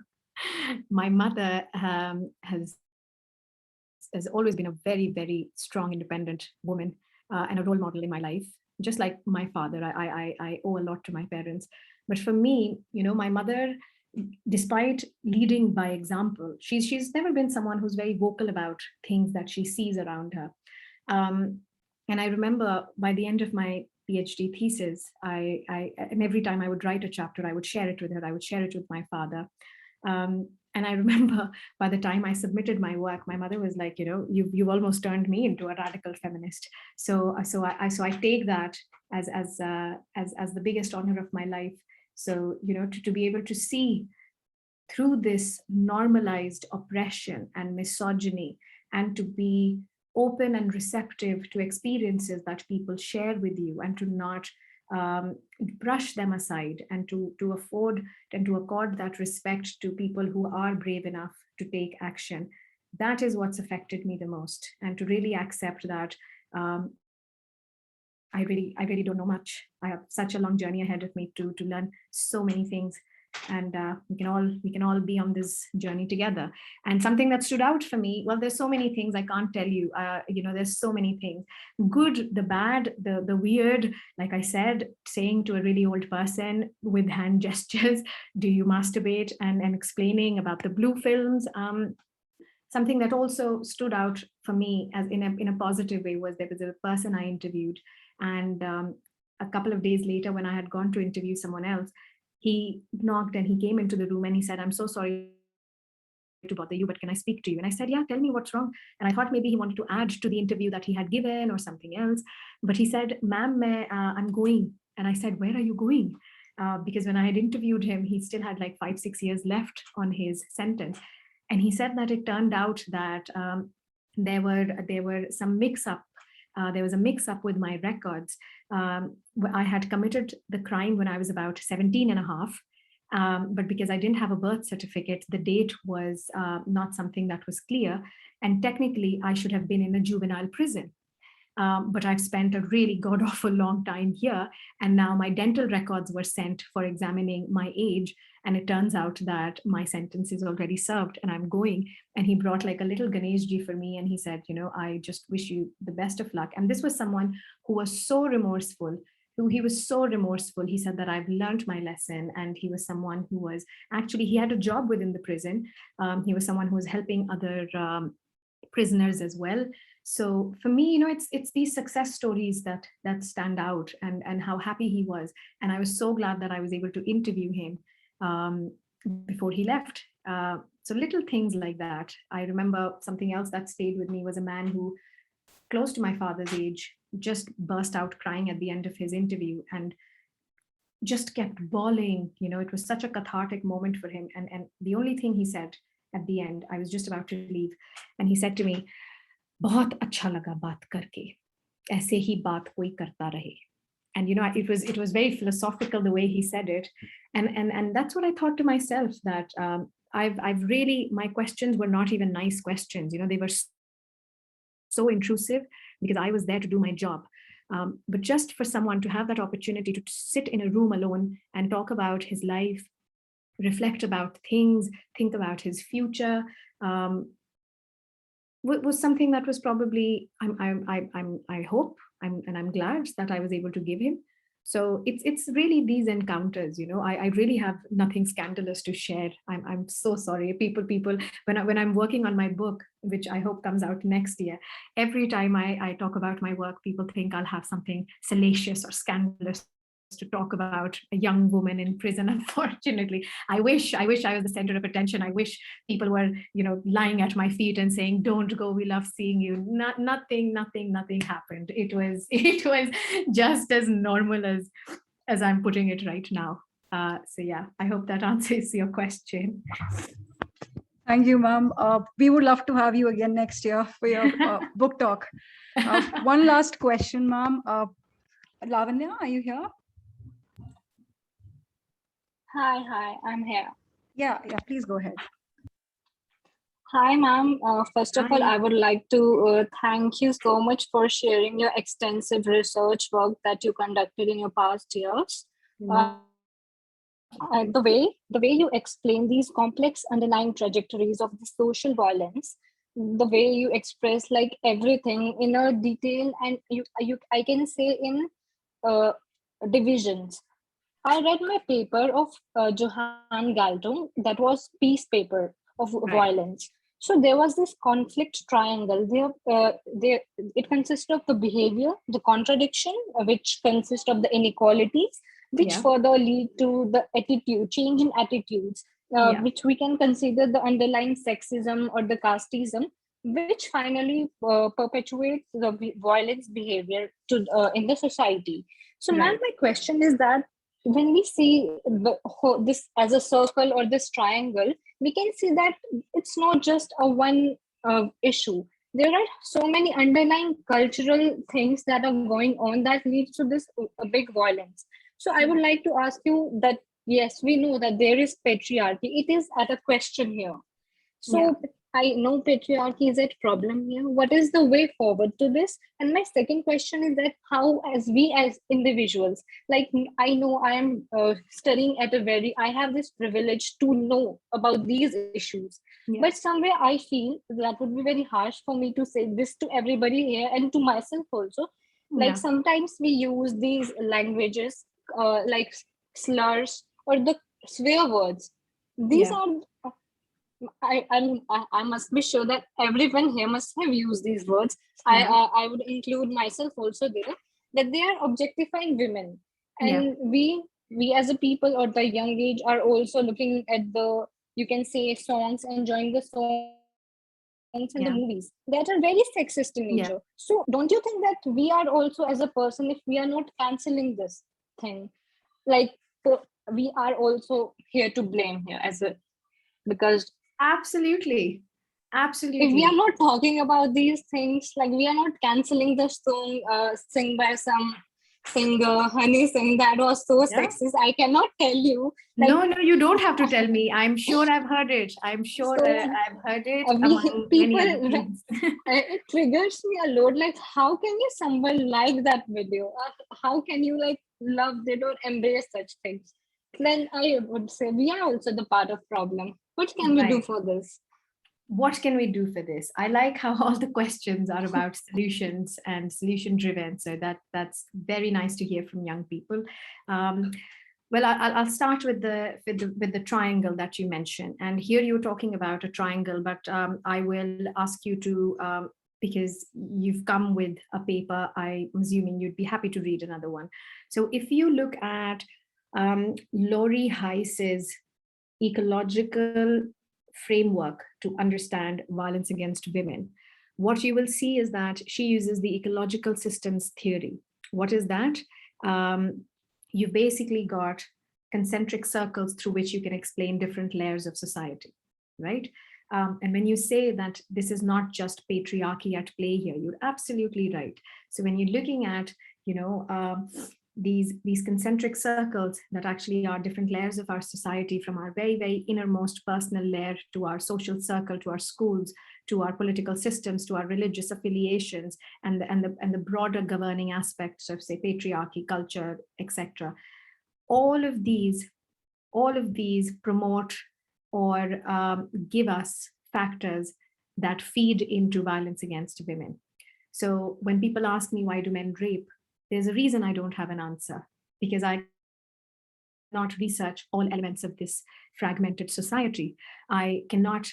[SPEAKER 3] has always been a very, very strong, independent woman, and a role model in my life. Just like my father, I owe a lot to my parents. But for me, you know, my mother, despite leading by example, she's never been someone who's very vocal about things that she sees around her. And I remember by the end of my PhD thesis, and every time I would write a chapter, I would share it with her. I would share it with my father. And I remember by the time I submitted my work, my mother was like, you know, you've almost turned me into a radical feminist. So I take that as the biggest honor of my life. So, you know, to be able to see through this normalized oppression and misogyny, and to be open and receptive to experiences that people share with you, and to not brush them aside, and to afford and to accord that respect to people who are brave enough to take action. That is what's affected me the most, and to really accept that I really don't know much. I have such a long journey ahead of me to learn so many things, and we can all be on this journey together. And something that stood out for me, well, there's so many things I can't tell you. You know, there's so many things: good, the bad, the weird. Like I said, saying to a really old person with hand gestures, "Do you masturbate?" and explaining about the blue films. Something that also stood out for me as in a positive way was there was a person I interviewed, and a couple of days later, when I had gone to interview someone else, he knocked and he came into the room and he said, "I'm so sorry to bother you, but can I speak to you?" And I said, "Yeah, tell me what's wrong." And I thought maybe he wanted to add to the interview that he had given or something else. But he said, "Ma'am, I'm going." And I said, "Where are you going?" Because when I had interviewed him, he still had like 5-6 years left on his sentence. And he said that it turned out that there were some mix-up. There was a mix-up with my records. I had committed the crime when I was about 17 and a half. But because I didn't have a birth certificate, the date was not something that was clear. And technically, I should have been in a juvenile prison. But I've spent a really god-awful long time here. And now my dental records were sent for examining my age. And it turns out that my sentence is already served and I'm going. And he brought like a little Ganeshji for me. And he said, I just wish you the best of luck. And this was someone who was so remorseful. He was so remorseful. He said that I've learned my lesson. And he was someone who was actually, he had a job within the prison. He was someone who was helping other prisoners as well. So for me, it's these success stories that stand out, and how happy he was. And I was so glad that I was able to interview him before he left. So little things like that. I remember something else that stayed with me was a man who, close to my father's age, just burst out crying at the end of his interview and just kept bawling. It was such a cathartic moment for him. And the only thing he said at the end, I was just about to leave, and he said to me, "बहुत अच्छा लगा बात करके, ऐसे ही बात कोई करता रहे." And it was very philosophical the way he said it, and that's what I thought to myself, that I've really, my questions were not even nice questions. They were so intrusive because I was there to do my job. But just for someone to have that opportunity to sit in a room alone and talk about his life, reflect about things, think about his future, was something that was probably, I hope, and I'm glad that I was able to give him. So it's really these encounters, I really have nothing scandalous to share. I'm so sorry, people. When I'm working on my book, which I hope comes out next year, every time I talk about my work, people think I'll have something salacious or scandalous to talk about a young woman in prison. Unfortunately, I wish I was the center of attention. I wish people were, lying at my feet and saying, "Don't go, we love seeing you." Nothing happened. It was just as normal as I'm putting it right now. So yeah, I hope that answers your question.
[SPEAKER 5] Thank you, ma'am. We would love to have you again next year for your book talk. One last question, ma'am. Lavanya, are you here?
[SPEAKER 9] Hi, I'm here.
[SPEAKER 5] Yeah, please go ahead.
[SPEAKER 9] Hi, ma'am. First of all,
[SPEAKER 3] Hi.
[SPEAKER 9] I would like to thank you so much for sharing your extensive research work that you conducted in your past years. The way you explain these complex underlying trajectories of the social violence, the way you express like everything in a detail, and I can say in divisions. I read my paper of Johan Galtung, that was peace paper of violence. So there was this conflict triangle. It consists of the behavior, the contradiction, which consists of the inequalities, which further lead to the attitude, change in attitudes, which we can consider the underlying sexism or the casteism, which finally perpetuates the violence behavior in the society. So, ma'am, my question is that when we see this as a circle or this triangle, we can see that it's not just a one issue. There are so many underlying cultural things that are going on that leads to this big violence. So I would like to ask you that, yes, we know that there is patriarchy. It is at a question here. So I know patriarchy is a problem here. What is the way forward to this? And my second question is that how, as individuals, like I know I am studying at I have this privilege to know about these issues. But somewhere I feel that would be very harsh for me to say this to everybody here and to myself also. Like sometimes we use these languages like slurs or the swear words. These are... I must be sure that everyone here must have used these words. I would include myself also there, that they are objectifying women, and we as a people or the young age are also looking at the, you can say, songs, enjoying the songs and the movies that are very sexist in nature. So don't you think that we are also, as a person, if we are not canceling this thing, like we are also here to blame here because
[SPEAKER 3] Absolutely.
[SPEAKER 9] If we are not talking about these things, like we are not canceling the song sung by some singer, Honey Singh, that was so
[SPEAKER 3] Yeah.
[SPEAKER 9] sexist. I cannot tell you.
[SPEAKER 3] No, you don't have to tell me. I'm sure I've heard it. I'm sure
[SPEAKER 9] So,
[SPEAKER 3] I've heard it among many other things.
[SPEAKER 9] It triggers me a lot. Like, how can you someone like that video? How can you like love it or embrace such things? Then I would say we are also the part of problem. What can we do
[SPEAKER 3] Right.
[SPEAKER 9] for this?
[SPEAKER 3] What can we do for this? I like how all the questions are about solutions and solution driven. So that's very nice to hear from young people. Well, I'll start with the triangle that you mentioned, and here you're talking about a triangle, but I will ask you to, because you've come with a paper, I'm assuming you'd be happy to read another one. So if you look at Laurie Heiss's ecological framework to understand violence against women, what you will see is that she uses the ecological systems theory. What is that? You basically got concentric circles through which you can explain different layers of society, right? And when you say that this is not just patriarchy at play here, you're absolutely right. So when you're looking at, these concentric circles that actually are different layers of our society, from our very, very innermost personal layer to our social circle, to our schools, to our political systems, to our religious affiliations, and the broader governing aspects of, say, patriarchy, culture, etc. All of these promote or give us factors that feed into violence against women. So when people ask me, why do men rape? There's a reason I don't have an answer, because I cannot research all elements of this fragmented society. I cannot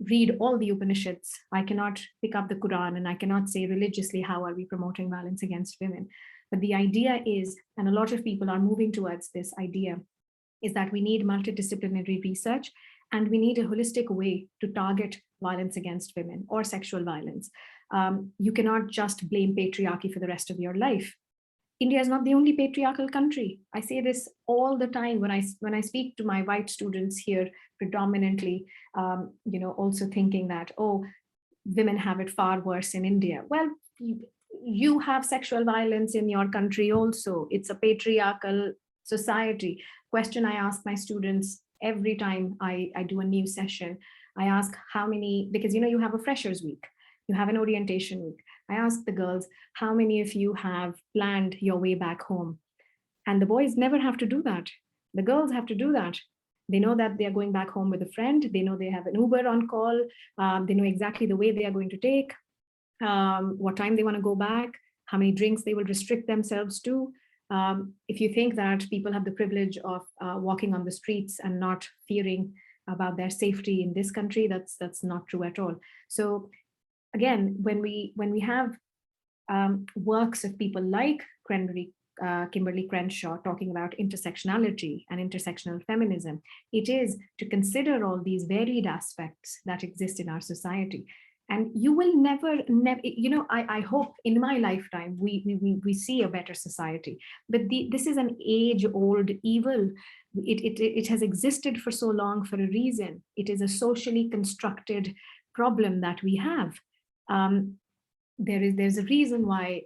[SPEAKER 3] read all the Upanishads. I cannot pick up the Quran, and I cannot say religiously, how are we promoting violence against women? But the idea is, and a lot of people are moving towards this idea, is that we need multidisciplinary research, and we need a holistic way to target violence against women or sexual violence. You cannot just blame patriarchy for the rest of your life. India is not the only patriarchal country. I say this all the time when I speak to my white students here, predominantly, also thinking that, oh, women have it far worse in India. Well, you have sexual violence in your country also. It's a patriarchal society. Question I ask my students every time I do a new session, I ask how many, because you have a freshers week, you have an orientation week. I ask the girls, how many of you have planned your way back home? And the boys never have to do that. The girls have to do that. They know that they're going back home with a friend. They know they have an Uber on call. They know exactly the way they are going to take, what time they want to go back, how many drinks they will restrict themselves to. If you think that people have the privilege of walking on the streets and not fearing about their safety in this country, that's not true at all. So again, when we have works of people like Kimberly Crenshaw talking about intersectionality and intersectional feminism, it is to consider all these varied aspects that exist in our society. And you will never, I hope in my lifetime we see a better society. But this is an age-old evil. It has existed for so long for a reason. It is a socially constructed problem that we have. There's a reason why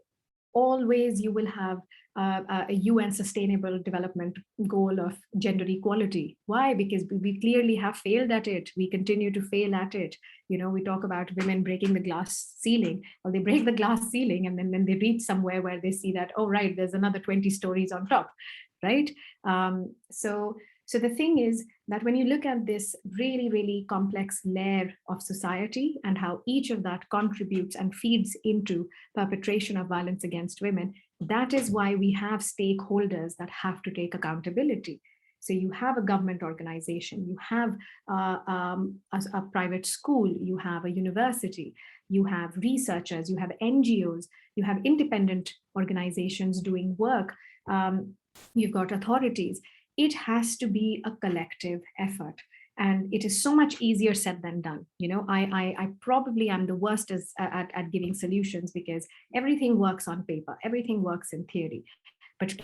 [SPEAKER 3] always you will have a UN Sustainable Development Goal of gender equality. Why? Because we clearly have failed at it. We continue to fail at it. We talk about women breaking the glass ceiling. Well, they break the glass ceiling, and then they reach somewhere where they see that, oh, right, there's another 20 stories on top, right? So the thing is that when you look at this really, really complex layer of society and how each of that contributes and feeds into perpetration of violence against women, that is why we have stakeholders that have to take accountability. So you have a government organization, you have a private school, you have a university, you have researchers, you have NGOs, you have independent organizations doing work, you've got authorities. It has to be a collective effort. And it is so much easier said than done. I probably am the worst at giving solutions, because everything works on paper, everything works in theory. But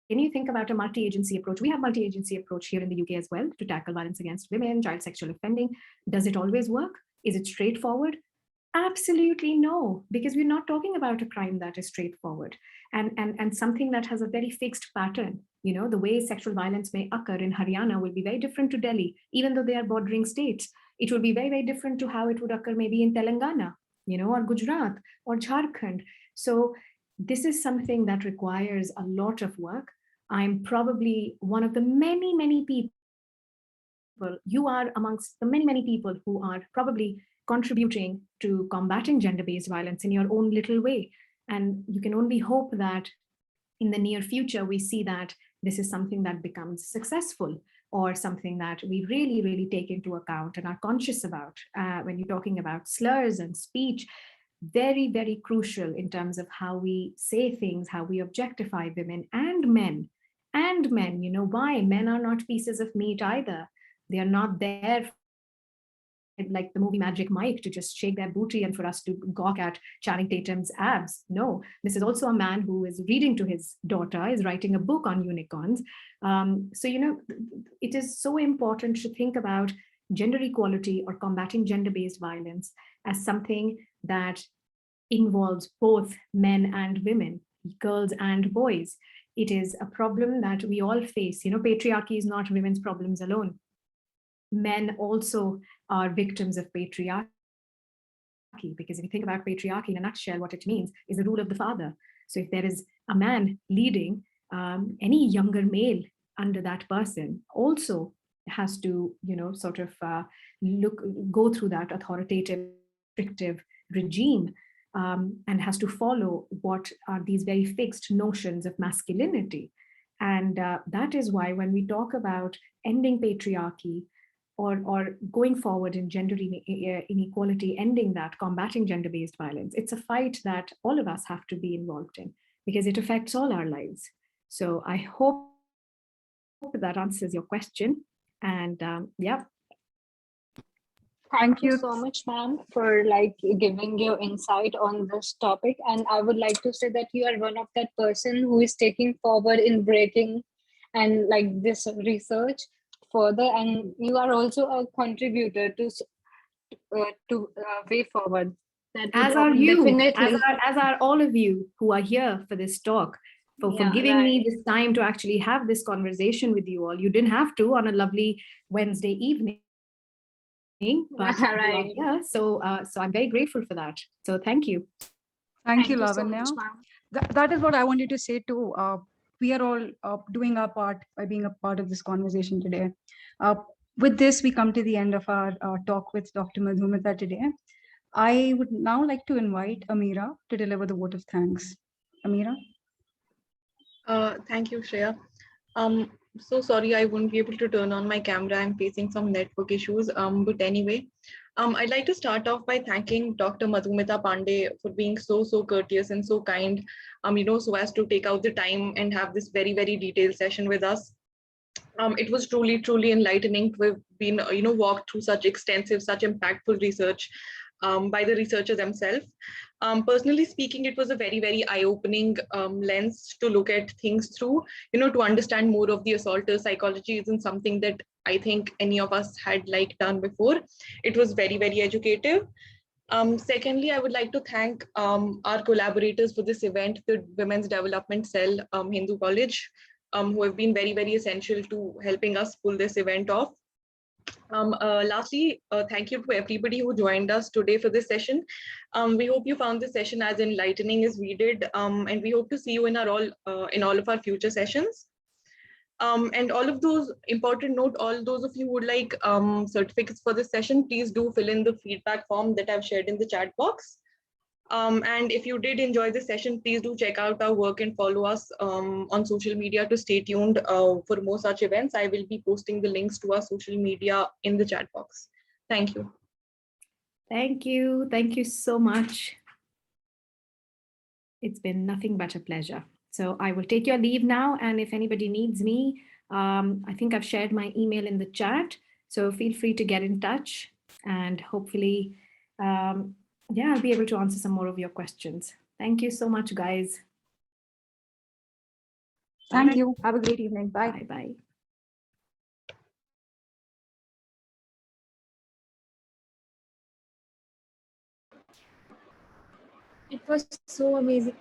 [SPEAKER 3] can you think about a multi-agency approach? We have multi-agency approach here in the UK as well to tackle violence against women, child sexual offending. Does it always work? Is it straightforward? Absolutely no, because we're not talking about a crime that is straightforward and something that has a very fixed pattern. You know, the way sexual violence may occur in Haryana will be very different to Delhi, even though they are bordering states. It will be very, very different to how it would occur maybe in Telangana, you know, or Gujarat or Jharkhand. So this is something that requires a lot of work. I'm probably one of the many, many people, you are amongst the many, many people who are probably contributing to combating gender-based violence in your own little way. And you can only hope that in the near future, we see that this is something that becomes successful or something that we really, really take into account and are conscious about when you're talking about slurs and speech. Very, very crucial in terms of how we say things, how we objectify women and men. And men, you know, why? Men are not pieces of meat either. They are not there like the movie Magic Mike to just shake their booty and for us to gawk at Channing Tatum's abs. No, this is also a man who is reading to his daughter, is writing a book on unicorns. So, you know, it is so important to think about gender equality or combating gender-based violence as something that involves both men and women, girls and boys. It is a problem that we all face. You know, patriarchy is not women's problems alone. Men also are victims of patriarchy, because if you think about patriarchy in a nutshell, what it means is the rule of the father. So if there is a man leading, any younger male under that person also has to, you know, sort of go through that authoritative, restrictive regime, and has to follow what are these very fixed notions of masculinity. And that is why when we talk about ending patriarchy, or going forward in gender inequality, ending that, combating gender-based violence, it's a fight that all of us have to be involved in because it affects all our lives. So I hope that answers your question. And yeah.
[SPEAKER 9] Thank you so much, ma'am, for like giving your insight on this topic. And I would like to say that you are one of that person who is taking forward in breaking and like this research further, and you are also a contributor to way forward. That
[SPEAKER 3] as are you, as are all of you who are here for this talk, for giving me this time to actually have this conversation with you all. You didn't have to on a lovely Wednesday evening, but yeah, so I'm very grateful for that. So thank you.
[SPEAKER 5] Thank you, Lavanya. So that is what I wanted to say too. We are all doing our part by being a part of this conversation today. With this, we come to the end of our talk with Dr. Madhumita today. I would now like to invite Amira to deliver the vote of thanks. Amira?
[SPEAKER 2] Thank you, Shreya. So sorry, I won't be able to turn on my camera. I'm facing some network issues. But anyway, I'd like to start off by thanking Dr. Madhumita Pandey for being so courteous and so kind, you know, so as to take out the time and have this very, very detailed session with us. It was truly enlightening to have been, you know, walked through such extensive, such impactful research by the researcher themselves. Personally speaking, it was a very, very eye-opening lens to look at things through, you know, to understand more of the assaulter psychology isn't something that I think any of us had like done before. It was very, very educative. Secondly, I would like to thank our collaborators for this event, the Women's Development Cell, Hindu College, who have been very, very essential to helping us pull this event off. Lastly, thank you to everybody who joined us today for this session. We hope you found this session as enlightening as we did, and we hope to see you in all of our future sessions. And all of those important note, all those of you who would like certificates for this session, please do fill in the feedback form that I've shared in the chat box. And if you did enjoy this session, please do check out our work and follow us on social media to stay tuned for more such events. I will be posting the links to our social media in the chat box. Thank you.
[SPEAKER 3] Thank you. Thank you so much. It's been nothing but a pleasure. So I will take your leave now. And if anybody needs me, I think I've shared my email in the chat. So feel free to get in touch and hopefully, yeah, I'll be able to answer some more of your questions. Thank you so much, guys.
[SPEAKER 5] Thank you. Have a great evening. Bye.
[SPEAKER 3] Bye-bye.
[SPEAKER 10] It was so amazing.